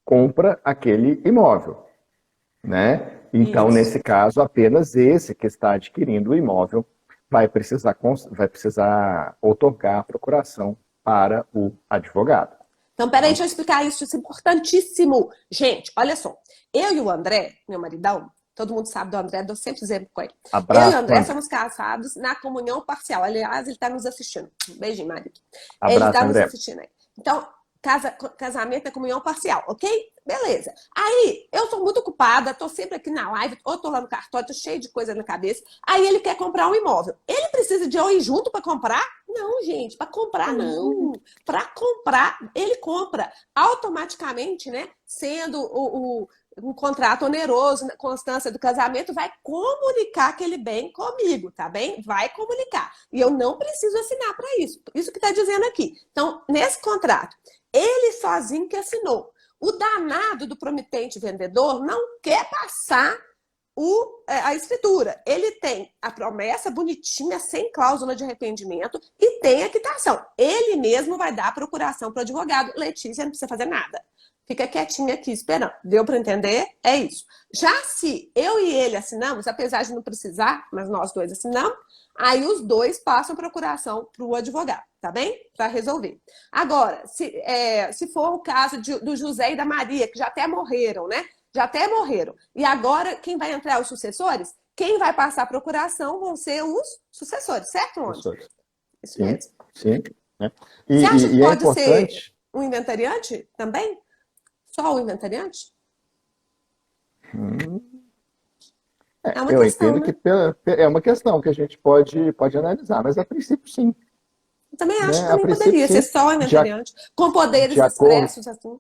compra aquele imóvel, né? Então, nesse caso, apenas esse que está adquirindo o imóvel vai precisar outorgar a procuração para o advogado. Então, peraí, deixa eu explicar isso é importantíssimo. Gente, olha só. Eu e o André, meu maridão, todo mundo sabe do André, dou sempre exemplo com ele. Abraço, eu e o André somos casados na comunhão parcial. Aliás, ele está nos assistindo. Um beijinho, marido. Abraço, ele está nos André. assistindo aí. Então, casamento é comunhão parcial, ok? Beleza. Aí, eu sou muito ocupada, tô sempre aqui na live, ou tô lá no cartório, tô cheio de coisa na cabeça. Aí ele quer comprar um imóvel. Ele precisa de eu ir junto para comprar? Não, gente, para comprar não. Para comprar, ele compra automaticamente, né? Sendo um contrato oneroso, na constância do casamento, vai comunicar aquele bem comigo, tá bem? Vai comunicar. E eu não preciso assinar para isso. Isso que está dizendo aqui. Então, nesse contrato, ele sozinho que assinou. O danado do promitente vendedor não quer passar a escritura. Ele tem a promessa bonitinha, sem cláusula de arrependimento, e tem a quitação. Ele mesmo vai dar a procuração para o advogado. Letícia não precisa fazer nada. Fica quietinha aqui esperando. Deu para entender? É isso. Já se eu e ele assinamos, apesar de não precisar, mas nós dois assinamos, aí os dois passam procuração para o advogado, tá bem? Para resolver. Agora, se for o caso do José e da Maria, que já até morreram, né? Já até morreram. E agora, quem vai entrar? Os sucessores? Quem vai passar a procuração vão ser os sucessores, certo, Onde? Isso sim, mesmo. sim. Né? Você acha que pode importante... ser um inventariante também? Só o inventariante? É uma eu questão, entendo né? que é uma questão que a gente pode analisar, mas a princípio sim. Eu também acho que Né? A também princípio poderia ser sim, só o inventariante, com poderes de acordo. expressos, assim.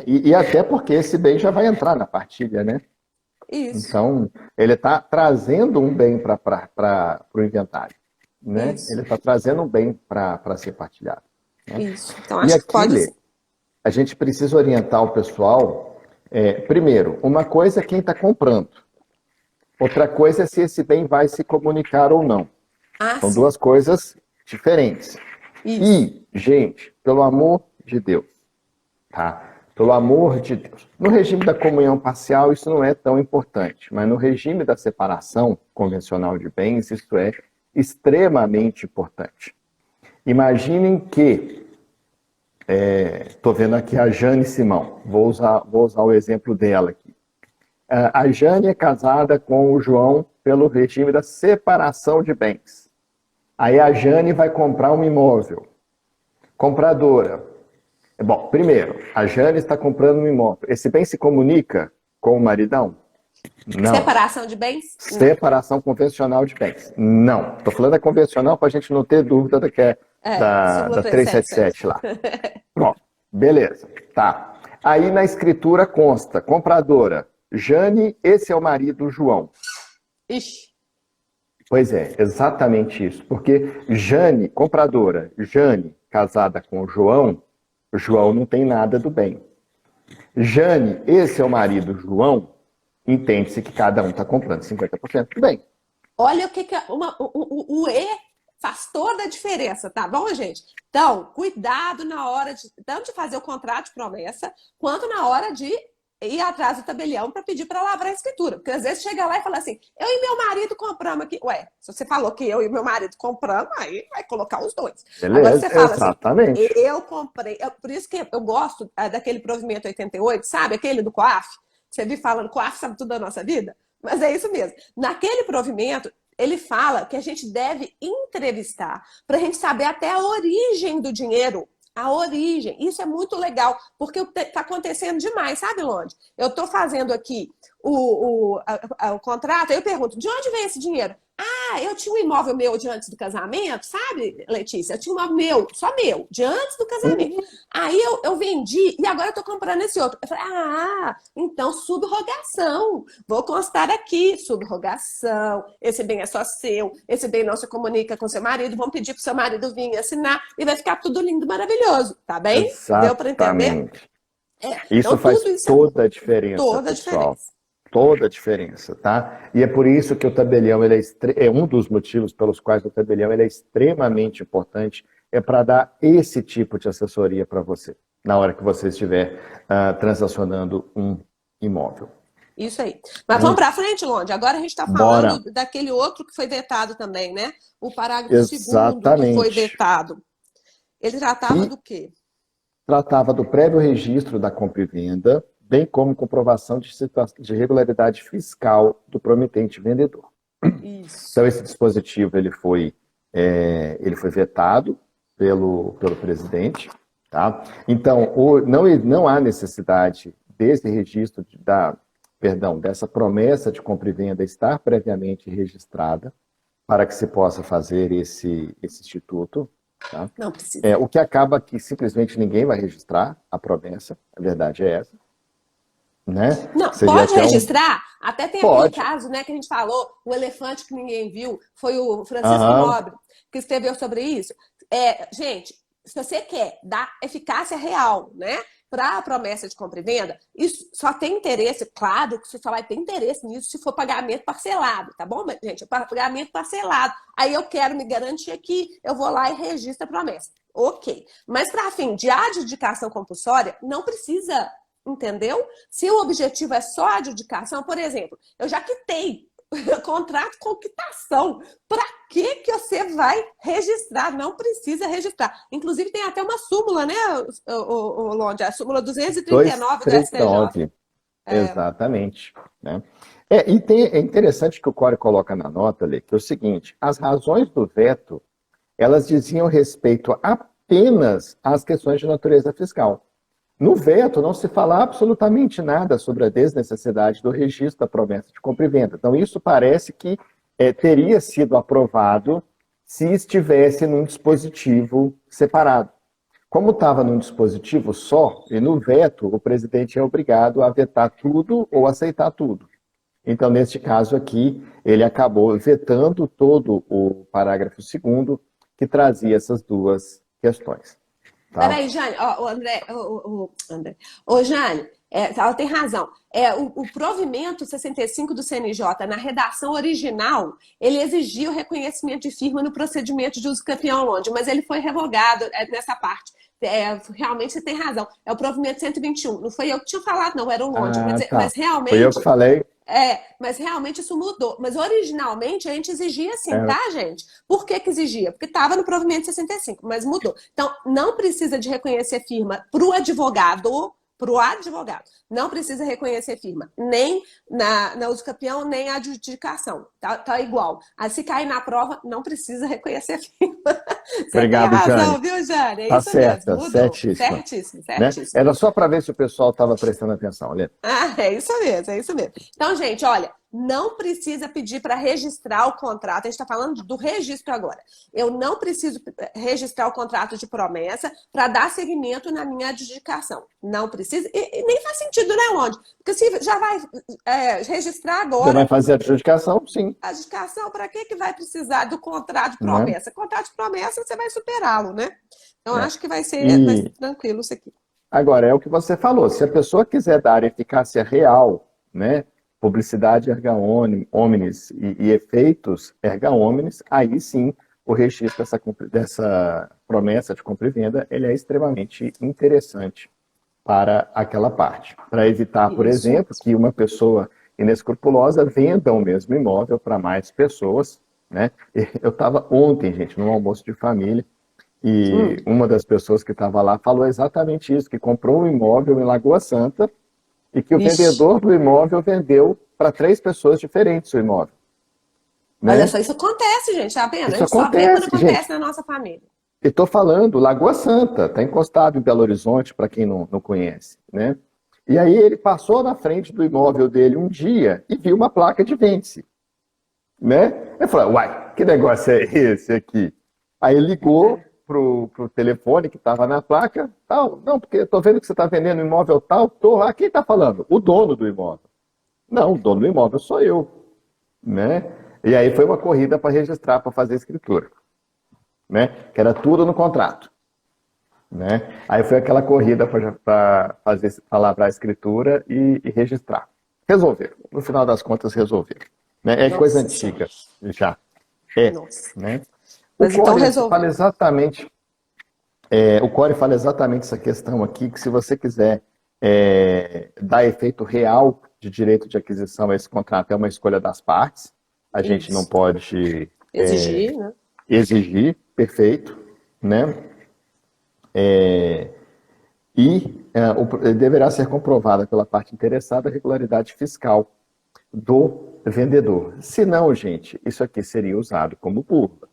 E até porque esse bem já vai entrar na partilha, né? Isso, Então, ele está trazendo um bem para o inventário. Né? isso, Ele está trazendo um bem para ser partilhado. Né? isso. Então, E acho que aqui, pode Lê, sim. a gente precisa orientar o pessoal. Primeiro, uma coisa é quem está comprando. Outra coisa é se esse bem vai se comunicar ou não. Ah, São sim. duas coisas diferentes. Isso. E, gente, pelo amor de Deus, tá? Pelo amor de Deus. No regime da comunhão parcial, isso não é tão importante, mas no regime da separação convencional de bens, isso é extremamente importante. Imaginem que, estou vendo aqui a Jane Simão, vou usar o exemplo dela aqui. A Jane é casada com o João pelo regime da separação de bens. Aí a Jane vai comprar um imóvel. Compradora. Bom, primeiro, a Jane está comprando um imóvel. Esse bem se comunica com o maridão? Não. Separação de bens? Não. Separação convencional de bens? Não. Estou falando da convencional para a gente não ter dúvida da 377 lá. Bom, beleza. Tá. Aí na escritura consta, compradora, Jane, esse é o marido João. Ixi. Pois é, exatamente isso. Porque Jane, compradora, Jane, casada com o João não tem nada do bem. Jane, esse é o marido João, entende-se que cada um está comprando 50% do bem. Olha o que o E faz toda a diferença, tá bom, gente? Então, cuidado na hora de tanto de fazer o contrato de promessa, quanto na hora de ir atrás do tabelião para pedir para lavrar a escritura. Porque às vezes chega lá e fala assim, eu e meu marido compramos aqui. Ué, se você falou que eu e meu marido compramos, aí vai colocar os dois. Beleza, agora você fala exatamente. assim, eu comprei. Por isso que eu gosto daquele provimento 88, sabe? Aquele do COAF. Você viu falando, COAF sabe tudo da nossa vida? Mas é isso mesmo. Naquele provimento, ele fala que a gente deve entrevistar para a gente saber até a origem do dinheiro. A origem. Isso é muito legal, porque está acontecendo demais, sabe, Londe? Eu estou fazendo aqui o contrato, aí eu pergunto, de onde vem esse dinheiro? Ah, eu tinha um imóvel meu de antes do casamento, sabe, Letícia? Eu tinha um imóvel meu, só meu, de antes do casamento. Aí eu vendi e agora eu tô comprando esse outro. Eu falei, então subrogação. Vou constar aqui, subrogação. Esse bem é só seu, esse bem não se comunica com seu marido. Vamos pedir pro seu marido vir assinar e vai ficar tudo lindo, maravilhoso, tá bem? Exatamente. Deu para entender? Isso então, faz tudo isso toda a diferença, toda a pessoal. diferença. Toda a diferença, tá? E é por isso que o tabelião ele é um dos motivos pelos quais o tabelião ele é extremamente importante, é para dar esse tipo de assessoria para você, na hora que você estiver transacionando um imóvel. Isso aí. Mas vamos para frente, Londe. Agora a gente está falando daquele outro que foi vetado também, né? O parágrafo 2º que foi vetado. Ele tratava do quê? Tratava do prévio registro da compra e venda, bem como comprovação de regularidade fiscal do promitente vendedor. Isso. Então, esse dispositivo ele foi vetado pelo presidente, Tá? Então, não há necessidade desse registro, dessa promessa de compra e venda estar previamente registrada para que se possa fazer esse instituto. Tá? Não precisa. O que acaba que simplesmente ninguém vai registrar a promessa, a verdade é essa. Né? Não, Seria pode até registrar. Até tem aquele Pode. caso, né, que a gente falou, o elefante que ninguém viu, foi o Francisco Aham. Nobre que escreveu sobre isso. Gente, se você quer dar eficácia real, né, para a promessa de compra e venda, isso só tem interesse, claro que você só vai ter interesse nisso se for pagamento parcelado, tá bom, gente? Pagamento parcelado. Aí eu quero me garantir aqui, eu vou lá e registro a promessa. Ok. Mas para fim de adjudicação compulsória, não precisa. Entendeu? Se o objetivo é só a adjudicação, por exemplo, eu já quitei contrato com quitação. Para que você vai registrar? Não precisa registrar. Inclusive, tem até uma súmula, né, Londe? A súmula 239 do STJ. 239. Exatamente. Né? É interessante que o Core coloca na nota, Lê, que é o seguinte: as razões do veto, elas diziam respeito apenas às questões de natureza fiscal. No veto, não se fala absolutamente nada sobre a desnecessidade do registro da promessa de compra e venda. Então, isso parece que teria sido aprovado se estivesse num dispositivo separado. Como estava num dispositivo só, e no veto, o presidente é obrigado a vetar tudo ou aceitar tudo. Então, neste caso aqui, ele acabou vetando todo o parágrafo 2º, que trazia essas duas questões. Tá? Peraí, Jane, André. Jane, ela tem razão. O provimento 65 do CNJ, na redação original, ele exigia o reconhecimento de firma no procedimento de uso campeão longe, mas ele foi revogado nessa parte. Realmente você tem razão. É o provimento 121. Não foi eu que tinha falado, não, era o longe. Mas realmente. Foi eu que falei. Mas realmente isso mudou. Mas originalmente a gente exigia assim, tá, gente? Por que exigia? Porque estava no provimento 65, mas mudou. Então, não precisa de reconhecer firma para o advogado, não precisa reconhecer firma, nem na uso campeão, nem a adjudicação. Tá igual. Aí, se cair na prova, não precisa reconhecer firma. Você Obrigado, tem razão, Jane. viu, Jane? É tá isso certa, mesmo. Mudou. Certíssimo. Certíssimo. Né? Era só para ver se o pessoal estava prestando atenção, Lê. É isso mesmo, é isso mesmo. Então, gente, olha, não precisa pedir para registrar o contrato. A gente está falando do registro agora. Eu não preciso registrar o contrato de promessa para dar seguimento na minha adjudicação. Não precisa. E nem faz sentido, né, onde? Porque se já vai registrar agora. Você vai fazer a adjudicação? Sim. A adjudicação, para que vai precisar do contrato de promessa? Contrato de promessa, você vai superá-lo, né? Então, acho que vai ser tranquilo isso aqui. Agora, é o que você falou. Se a pessoa quiser dar eficácia real, né? Publicidade erga omnes e efeitos erga omnes, aí sim o registro dessa promessa de compra e venda ele é extremamente interessante para aquela parte. Para evitar, por exemplo, que uma pessoa inescrupulosa venda o mesmo imóvel para mais pessoas. Né? Eu estava ontem, gente, num almoço de família, e uma das pessoas que estava lá falou exatamente isso, que comprou um imóvel em Lagoa Santa, e que o vendedor do imóvel vendeu para 3 pessoas diferentes o imóvel. Né? Olha só, isso acontece, gente, tá vendo? Isso a gente só vê quando acontece na nossa família. E estou falando, Lagoa Santa, está encostado em Belo Horizonte, para quem não conhece. Né? E aí ele passou na frente do imóvel dele um dia e viu uma placa de vende-se. Né? Ele falou, uai, que negócio é esse aqui? Aí ele ligou pro telefone que estava na placa, tal, não, porque eu tô vendo que você está vendendo imóvel tal, quem está falando? O dono do imóvel. Não, o dono do imóvel sou eu. Né? E aí foi uma corrida para registrar, para fazer a escritura. Né? Que era tudo no contrato. Né? Aí foi aquela corrida para falar para a escritura e registrar. Resolveram. No final das contas, resolveram. Né? É coisa antiga já. Né? Mas então resolveu. O Core fala exatamente essa questão aqui, que se você quiser dar efeito real de direito de aquisição a esse contrato, é uma escolha das partes. A gente não pode exigir, né? Exigir, perfeito. Né? Deverá ser comprovada pela parte interessada a regularidade fiscal do vendedor. Se não, gente, isso aqui seria usado como burla.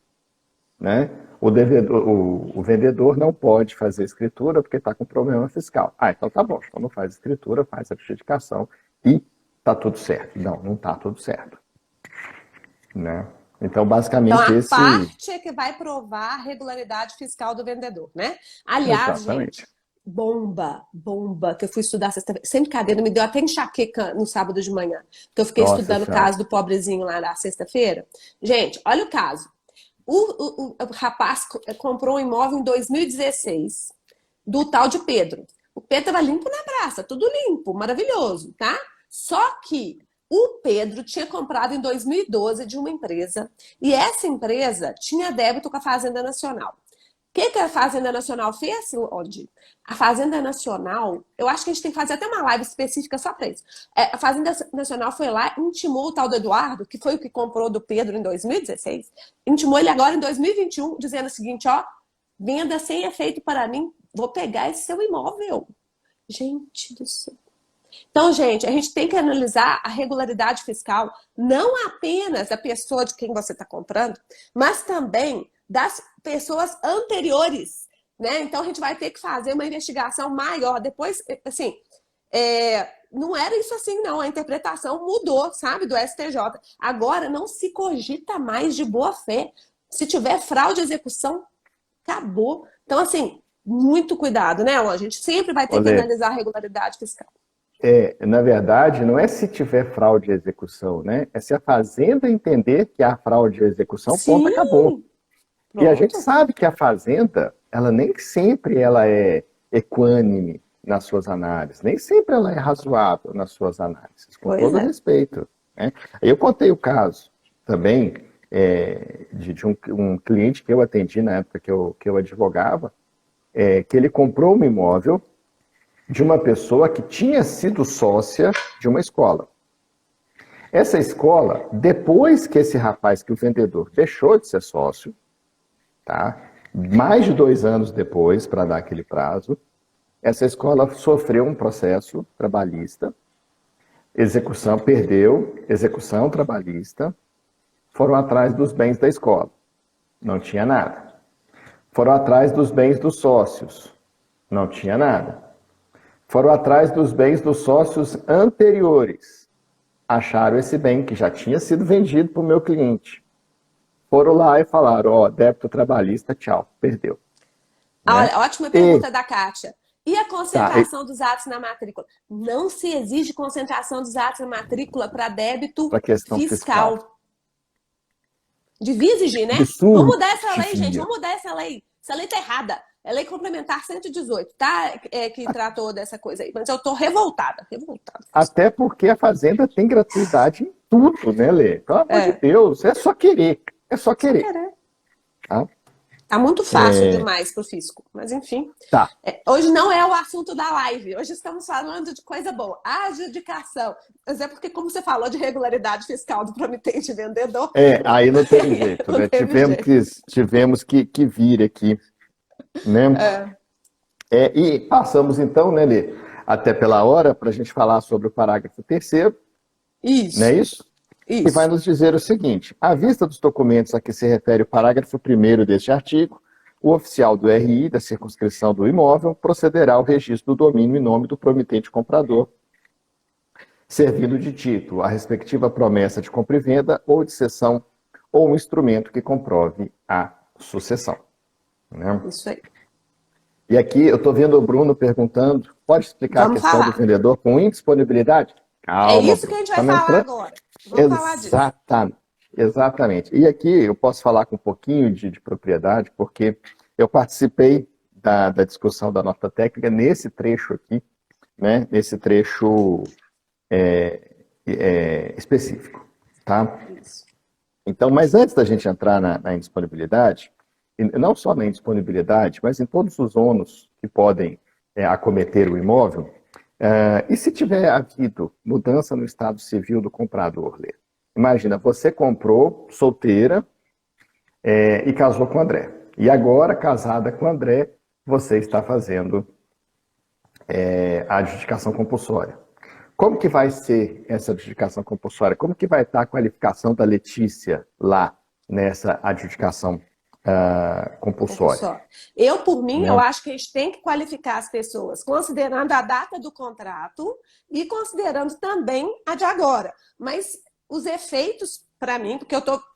Né? o vendedor não pode fazer escritura porque está com problema fiscal. Ah, então tá bom, então não faz escritura, faz a adjudicação e tá tudo certo. Não, não tá tudo certo. Né? Então, Então, basicamente, a esse... parte é que vai provar a regularidade fiscal do vendedor, né? Aliás, gente, Exatamente. bomba, que eu fui estudar sexta-feira. Sem brincadeira, me deu até enxaqueca no sábado de manhã, que eu fiquei Nossa estudando o Senhora. caso do pobrezinho lá na sexta-feira. Gente, olha o caso. O rapaz comprou um imóvel em 2016, do tal de Pedro. O Pedro estava limpo na praça, tudo limpo, maravilhoso, tá? Só que o Pedro tinha comprado em 2012 de uma empresa e essa empresa tinha débito com a Fazenda Nacional. O que a Fazenda Nacional fez? Onde? A Fazenda Nacional, eu acho que a gente tem que fazer até uma live específica só para isso. A Fazenda Nacional foi lá, intimou o tal do Eduardo, que foi o que comprou do Pedro em 2016, intimou ele agora em 2021, dizendo o seguinte, ó, venda sem efeito para mim, vou pegar esse seu imóvel. Gente do céu. Então, gente, a gente tem que analisar a regularidade fiscal, não apenas da pessoa de quem você está comprando, mas também das pessoas anteriores, né? Então, a gente vai ter que fazer uma investigação maior. Depois, assim, não era isso assim, não. A interpretação mudou, sabe, do STJ. Agora, não se cogita mais de boa-fé. Se tiver fraude de execução, acabou. Então, assim, muito cuidado, né? A gente sempre vai ter que Olê, analisar a regularidade fiscal. na verdade, não é se tiver fraude de execução, né? É se a Fazenda entender que há fraude de execução, ponto, acabou. Sim, E a gente pronto. sabe que a Fazenda, ela nem sempre ela é equânime nas suas análises, nem sempre ela é razoável nas suas análises, com Pois todo é. respeito. Né? Eu contei o caso também de um cliente que eu atendi na época que eu advogava, que ele comprou um imóvel de uma pessoa que tinha sido sócia de uma escola. Essa escola, depois que esse rapaz, que o vendedor, deixou de ser sócio, tá? Mais de 2 anos depois, para dar aquele prazo, essa escola sofreu um processo trabalhista, execução, perdeu, execução trabalhista, foram atrás dos bens da escola, não tinha nada. Foram atrás dos bens dos sócios, não tinha nada. Foram atrás dos bens dos sócios anteriores, acharam esse bem que já tinha sido vendido para o meu cliente. Foram lá e falaram, ó, débito trabalhista, tchau, perdeu. Né? Olha, ótima E, pergunta da Kátia. E a tá, concentração dos atos na matrícula? Não se exige concentração dos atos na matrícula para débito para questão fiscal. fiscal. Devia exigir, né? Vamos Absurdo, mudar essa lei, gente. devia. Vamos mudar essa lei. Essa lei tá errada. É lei complementar 118, tá? Que tratou dessa coisa aí. Mas eu tô revoltada. Revoltada. Até porque a Fazenda tem gratuidade em tudo, né, Lê? Pelo amor de É, Deus, é só querer. É só só querer. querer. Tá? Tá muito fácil demais pro fisco. Mas enfim. Tá. Hoje não é o assunto da live. Hoje estamos falando de coisa boa. Adjudicação. Mas é porque, como você falou de regularidade fiscal do promitente e vendedor, Aí não teve jeito, não né? teve jeito. Tivemos que vir aqui, né? É, E passamos então, né, Lê, até pela hora, para a gente falar sobre o parágrafo 3º, não é isso, isso? E vai isso. nos dizer o seguinte: à vista dos documentos a que se refere o parágrafo 1º deste artigo, o oficial do RI da circunscrição do imóvel procederá ao registro do domínio em nome do promitente comprador, servindo de título a respectiva promessa de compra e venda ou de cessão ou um instrumento que comprove a sucessão. Né? Isso aí. E aqui eu estou vendo o Bruno perguntando, pode explicar a Vamos questão do falar. vendedor com indisponibilidade? É Calma, isso que a Bruno. gente vai Estamos falar entrando. agora. Vamos falar disso. Exatamente. Exatamente. E aqui eu posso falar com um pouquinho de propriedade, porque eu participei da discussão da nota técnica nesse trecho aqui, né? Nesse trecho específico, tá? Isso. Então, mas antes da gente entrar na indisponibilidade, e não só na indisponibilidade, mas em todos os ônus que podem acometer o imóvel, e se tiver havido mudança no estado civil do comprador, Lê? Imagina, você comprou solteira e casou com o André. E agora, casada com o André, você está fazendo a adjudicação compulsória. Como que vai ser essa adjudicação compulsória? Como que vai estar a qualificação da Letícia lá nessa adjudicação compulsória. Eu, por mim, Né? eu acho que a gente tem que qualificar as pessoas, considerando a data do contrato e considerando também a de agora. Mas os efeitos, para mim, porque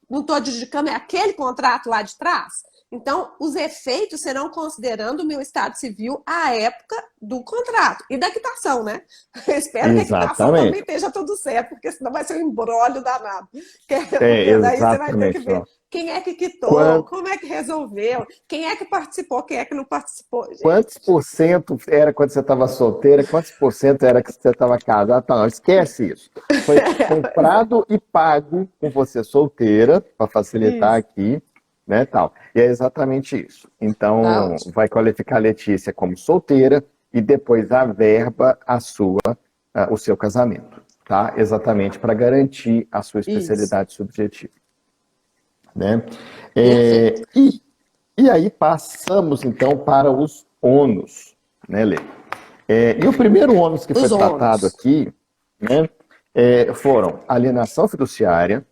não estou adjudicando, é aquele contrato lá de trás. Então, os efeitos serão considerando o meu estado civil à época do contrato e da quitação, né? Eu espero que a quitação também esteja tudo certo, porque senão vai ser um embrólio danado. Porque daí você vai ter que ver quem é que quitou, como é que resolveu, quem é que participou, quem é que não participou. Gente. Quantos por cento era quando você estava solteira, quantos por cento era que você estava casada? Tá, não, esquece isso. Foi comprado e pago com você solteira, para facilitar aqui. Né, tal. E é exatamente isso. Então, vai qualificar a Letícia como solteira e depois a verba o seu casamento, tá? Exatamente para garantir a sua especialidade subjetiva. Né? E aí passamos, então, para os ônus, né, Lê? E o primeiro ônus que foi tratado aqui, né, foram alienação fiduciária,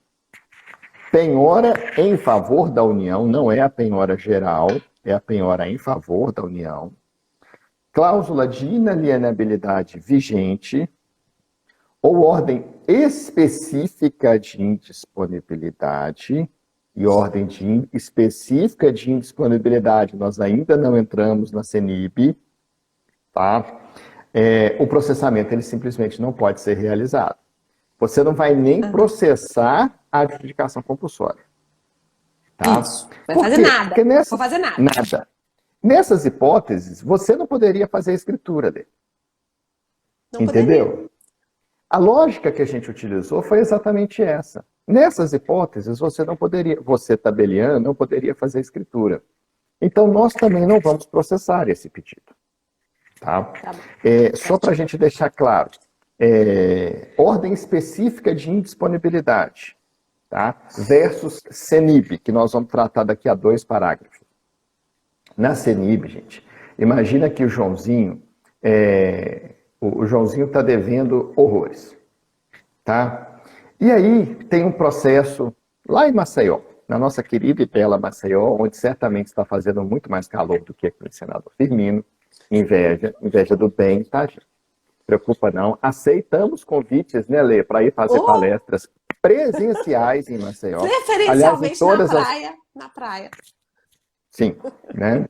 penhora em favor da União, não é a penhora geral, é a penhora em favor da União. Cláusula de inalienabilidade vigente ou ordem específica de indisponibilidade. E ordem específica de indisponibilidade, nós ainda não entramos na CENIB, tá? O processamento, ele simplesmente não pode ser realizado. Você não vai nem processar a adjudicação compulsória. Tá? Isso. Vai fazer nada. Porque não vou fazer nada. Nada. Nessas hipóteses, você não poderia fazer a escritura dele. Não entendeu? Poderia. A lógica que a gente utilizou foi exatamente essa. Nessas hipóteses, você não poderia, você tabeliano, não poderia fazer a escritura. Então, nós também não vamos processar esse pedido. Tá? Só para a gente deixar claro. Ordem específica de indisponibilidade, tá? Versus CENIB, que nós vamos tratar daqui a 2 parágrafos. Na CENIB, gente, imagina que o Joãozinho está devendo horrores, tá? E aí tem um processo lá em Maceió, na nossa querida e bela Maceió, onde certamente está fazendo muito mais calor do que aqui no Senador Firmino. Inveja do bem, tá, gente? Preocupa não. Aceitamos convites, né, Lê, para ir fazer palestras presenciais em Maceió. Preferencialmente aliás, na praia. Sim, né?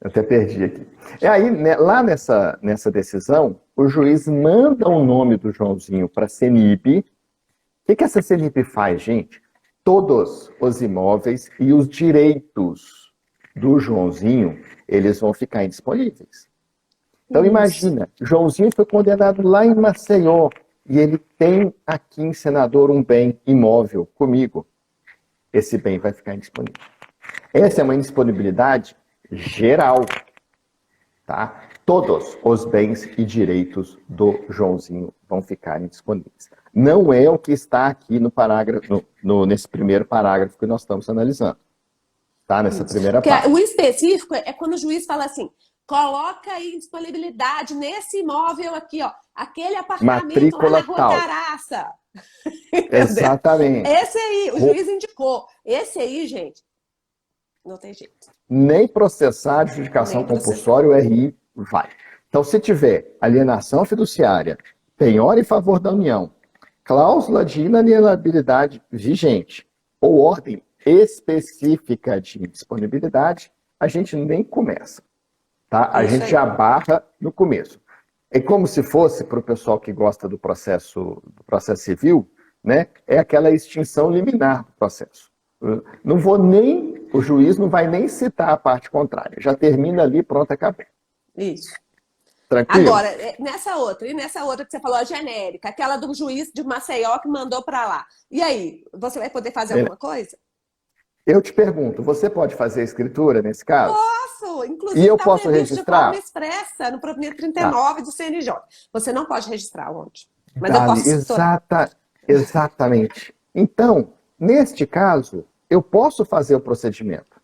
Eu até perdi aqui. E aí, né, lá nessa decisão, o juiz manda o nome do Joãozinho para a CENIB. O que essa CENIB faz, gente? Todos os imóveis e os direitos do Joãozinho, eles vão ficar indisponíveis. Então, imagina, Joãozinho foi condenado lá em Maceió e ele tem aqui em Senador um bem imóvel comigo. Esse bem vai ficar indisponível. Essa é uma indisponibilidade geral, tá? Todos os bens e direitos do Joãozinho vão ficar indisponíveis. Não é o que está aqui no parágrafo, nesse primeiro parágrafo que nós estamos analisando, tá? Nessa primeira parte. O específico é quando o juiz fala assim, coloca aí disponibilidade nesse imóvel aqui, ó. Aquele apartamento matrícula lá na Rua tal. Caraça. Exatamente. Esse aí, o juiz indicou. Esse aí, gente, não tem jeito. Nem processar a adjudicação compulsória, o RI vai. Então, se tiver alienação fiduciária, penhora em favor da União, cláusula de inalienabilidade vigente ou ordem específica de indisponibilidade, a gente nem começa. Tá? A gente já barra no começo. É como se fosse, para o pessoal que gosta do processo civil, né? É aquela extinção liminar do processo. O juiz não vai nem citar a parte contrária. Já termina ali, pronto, acabou. Isso. Tranquilo? Agora, nessa outra que você falou, a genérica, aquela do juiz de Maceió que mandou para lá. E aí, você vai poder fazer alguma coisa? Eu te pergunto, você pode fazer a escritura nesse caso? Posso, inclusive e eu posso registrar? De forma expressa no provimento 39 do CNJ. Você não pode registrar onde? Mas eu posso escriturar. Exatamente. Então, neste caso, eu posso fazer o procedimento.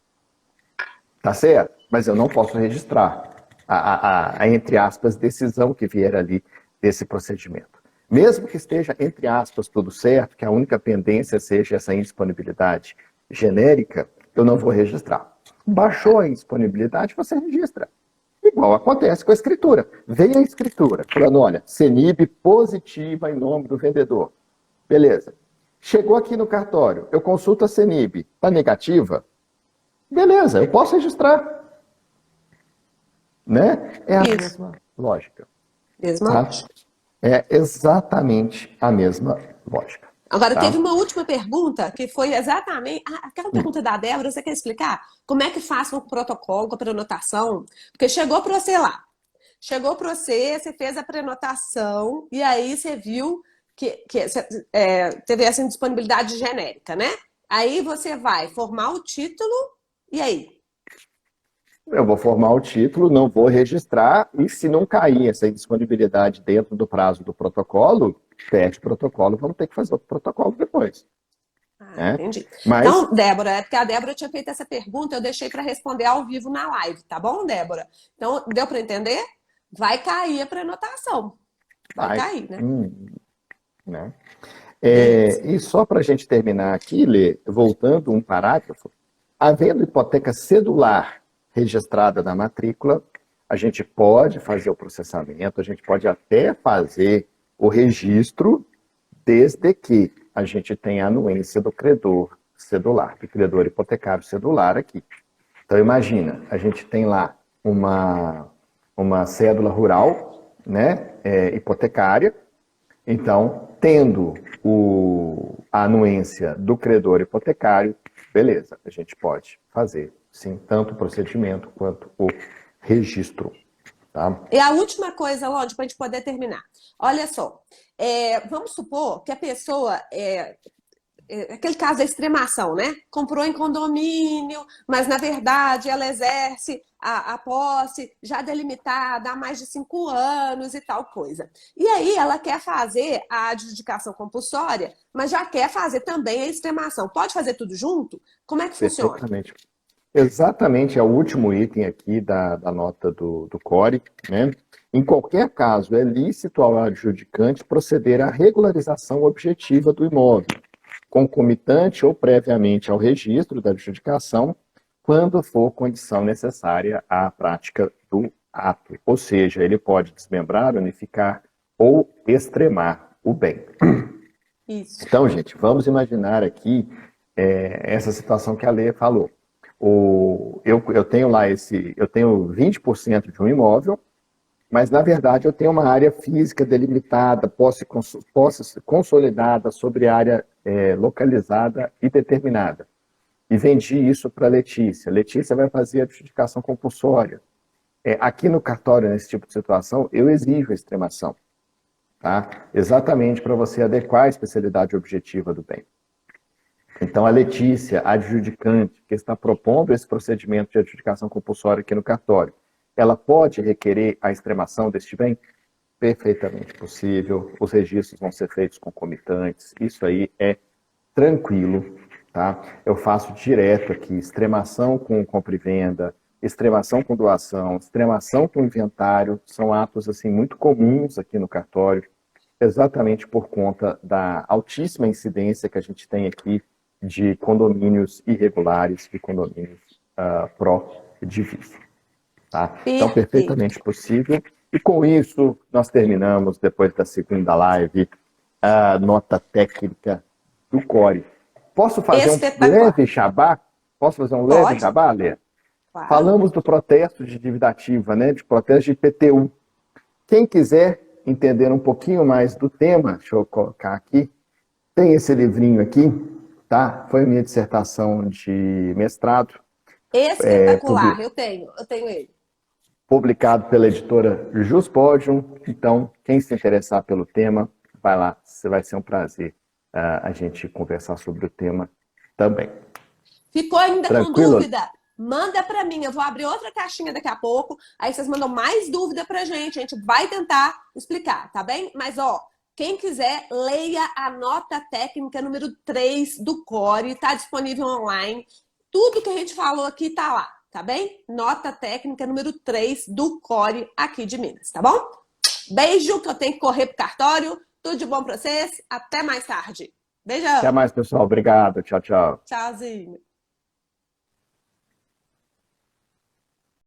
Tá certo? Mas eu não posso registrar a entre aspas, decisão que vier ali desse procedimento. Mesmo que esteja, entre aspas, tudo certo, que a única pendência seja essa indisponibilidade genérica, eu não vou registrar. Baixou a indisponibilidade, você registra. Igual acontece com a escritura. Vem a escritura, falando, olha, CENIB positiva em nome do vendedor. Beleza. Chegou aqui no cartório, eu consulto a CENIB, está negativa? Beleza, eu posso registrar. Né? É a mesma lógica. Mesma Tá? lógica. É exatamente a mesma lógica. Agora, Tá? teve uma última pergunta, que foi exatamente... aquela pergunta da Débora, você quer explicar? Como é que faz com o protocolo, com a prenotação? Porque chegou para você lá. Chegou para você, você fez a prenotação, e aí você viu que teve essa indisponibilidade genérica, né? Aí você vai formar o título, e aí? Eu vou formar o título, não vou registrar, e se não cair essa indisponibilidade dentro do prazo do protocolo, fecha o protocolo, vamos ter que fazer outro protocolo depois. Né? Entendi. Mas... Então, Débora, é porque a Débora tinha feito essa pergunta, eu deixei para responder ao vivo na live, tá bom, Débora? Então, deu para entender? Vai cair a prenotação. Vai cair, né? Né? E só para a gente terminar aqui, Lê, voltando um parágrafo, havendo hipoteca cedular registrada na matrícula, a gente pode fazer o processamento, a gente pode até fazer o registro, desde que a gente tenha a anuência do credor cedular, do credor hipotecário cedular aqui. Então, imagina, a gente tem lá uma cédula rural, né, hipotecária. Então, tendo a anuência do credor hipotecário, beleza, a gente pode fazer, sim, tanto o procedimento quanto o registro. Tá? E a última coisa, Lodi, para a gente poder terminar. Olha só, vamos supor que a pessoa... aquele caso da extremação, né? Comprou em condomínio, mas na verdade ela exerce a posse já delimitada há mais de 5 anos e tal coisa. E aí ela quer fazer a adjudicação compulsória, mas já quer fazer também a extremação. Pode fazer tudo junto? Como é que funciona? Perfeitamente. Exatamente, é o último item aqui da nota do CORE, né? Em qualquer caso, é lícito ao adjudicante proceder à regularização objetiva do imóvel, concomitante ou previamente ao registro da adjudicação, quando for condição necessária à prática do ato. Ou seja, ele pode desmembrar, unificar ou extremar o bem. Isso. Então, gente, vamos imaginar aqui essa situação que a Lê falou. Eu tenho lá eu tenho 20% de um imóvel, mas na verdade eu tenho uma área física delimitada, posse consolidada sobre área localizada e determinada. E vendi isso para a Letícia. Letícia vai fazer a adjudicação compulsória. Aqui no cartório, nesse tipo de situação, eu exijo a extremação. Tá? Exatamente para você adequar a especialidade objetiva do bem. Então, a Letícia, a adjudicante, que está propondo esse procedimento de adjudicação compulsória aqui no cartório, ela pode requerer a extremação deste bem? Perfeitamente possível. Os registros vão ser feitos concomitantes. Isso aí é tranquilo, tá? Eu faço direto aqui, extremação com compra e venda, extremação com doação, extremação com inventário. São atos, assim, muito comuns aqui no cartório, exatamente por conta da altíssima incidência que a gente tem aqui de condomínios irregulares, de condomínios pró-divisa. Tá? Então, perfeitamente possível. E com isso, nós terminamos, depois da segunda live, a nota técnica do CORE. Posso fazer um leve jabá? Posso fazer um leve jabá, Lê? Claro. Falamos do protesto de dívida ativa, né? De protesto de IPTU. Quem quiser entender um pouquinho mais do tema, deixa eu colocar aqui, tem esse livrinho aqui, tá? Foi minha dissertação de mestrado. Espetacular, eu tenho ele. Publicado pela editora Juspodium. Então, quem se interessar pelo tema, vai lá, vai ser um prazer a gente conversar sobre o tema também. Ficou ainda Tranquilo? com dúvida? Manda para mim, eu vou abrir outra caixinha daqui a pouco, aí vocês mandam mais dúvida pra gente, a gente vai tentar explicar, tá bem? Mas, ó, quem quiser, leia a nota técnica número 3 do CORE, tá disponível online. Tudo que a gente falou aqui tá lá, tá bem? Nota técnica número 3 do CORE aqui de Minas, tá bom? Beijo, que eu tenho que correr pro cartório. Tudo de bom pra vocês. Até mais tarde. Beijão. Até mais, pessoal. Obrigado. Tchau, tchau. Tchauzinho.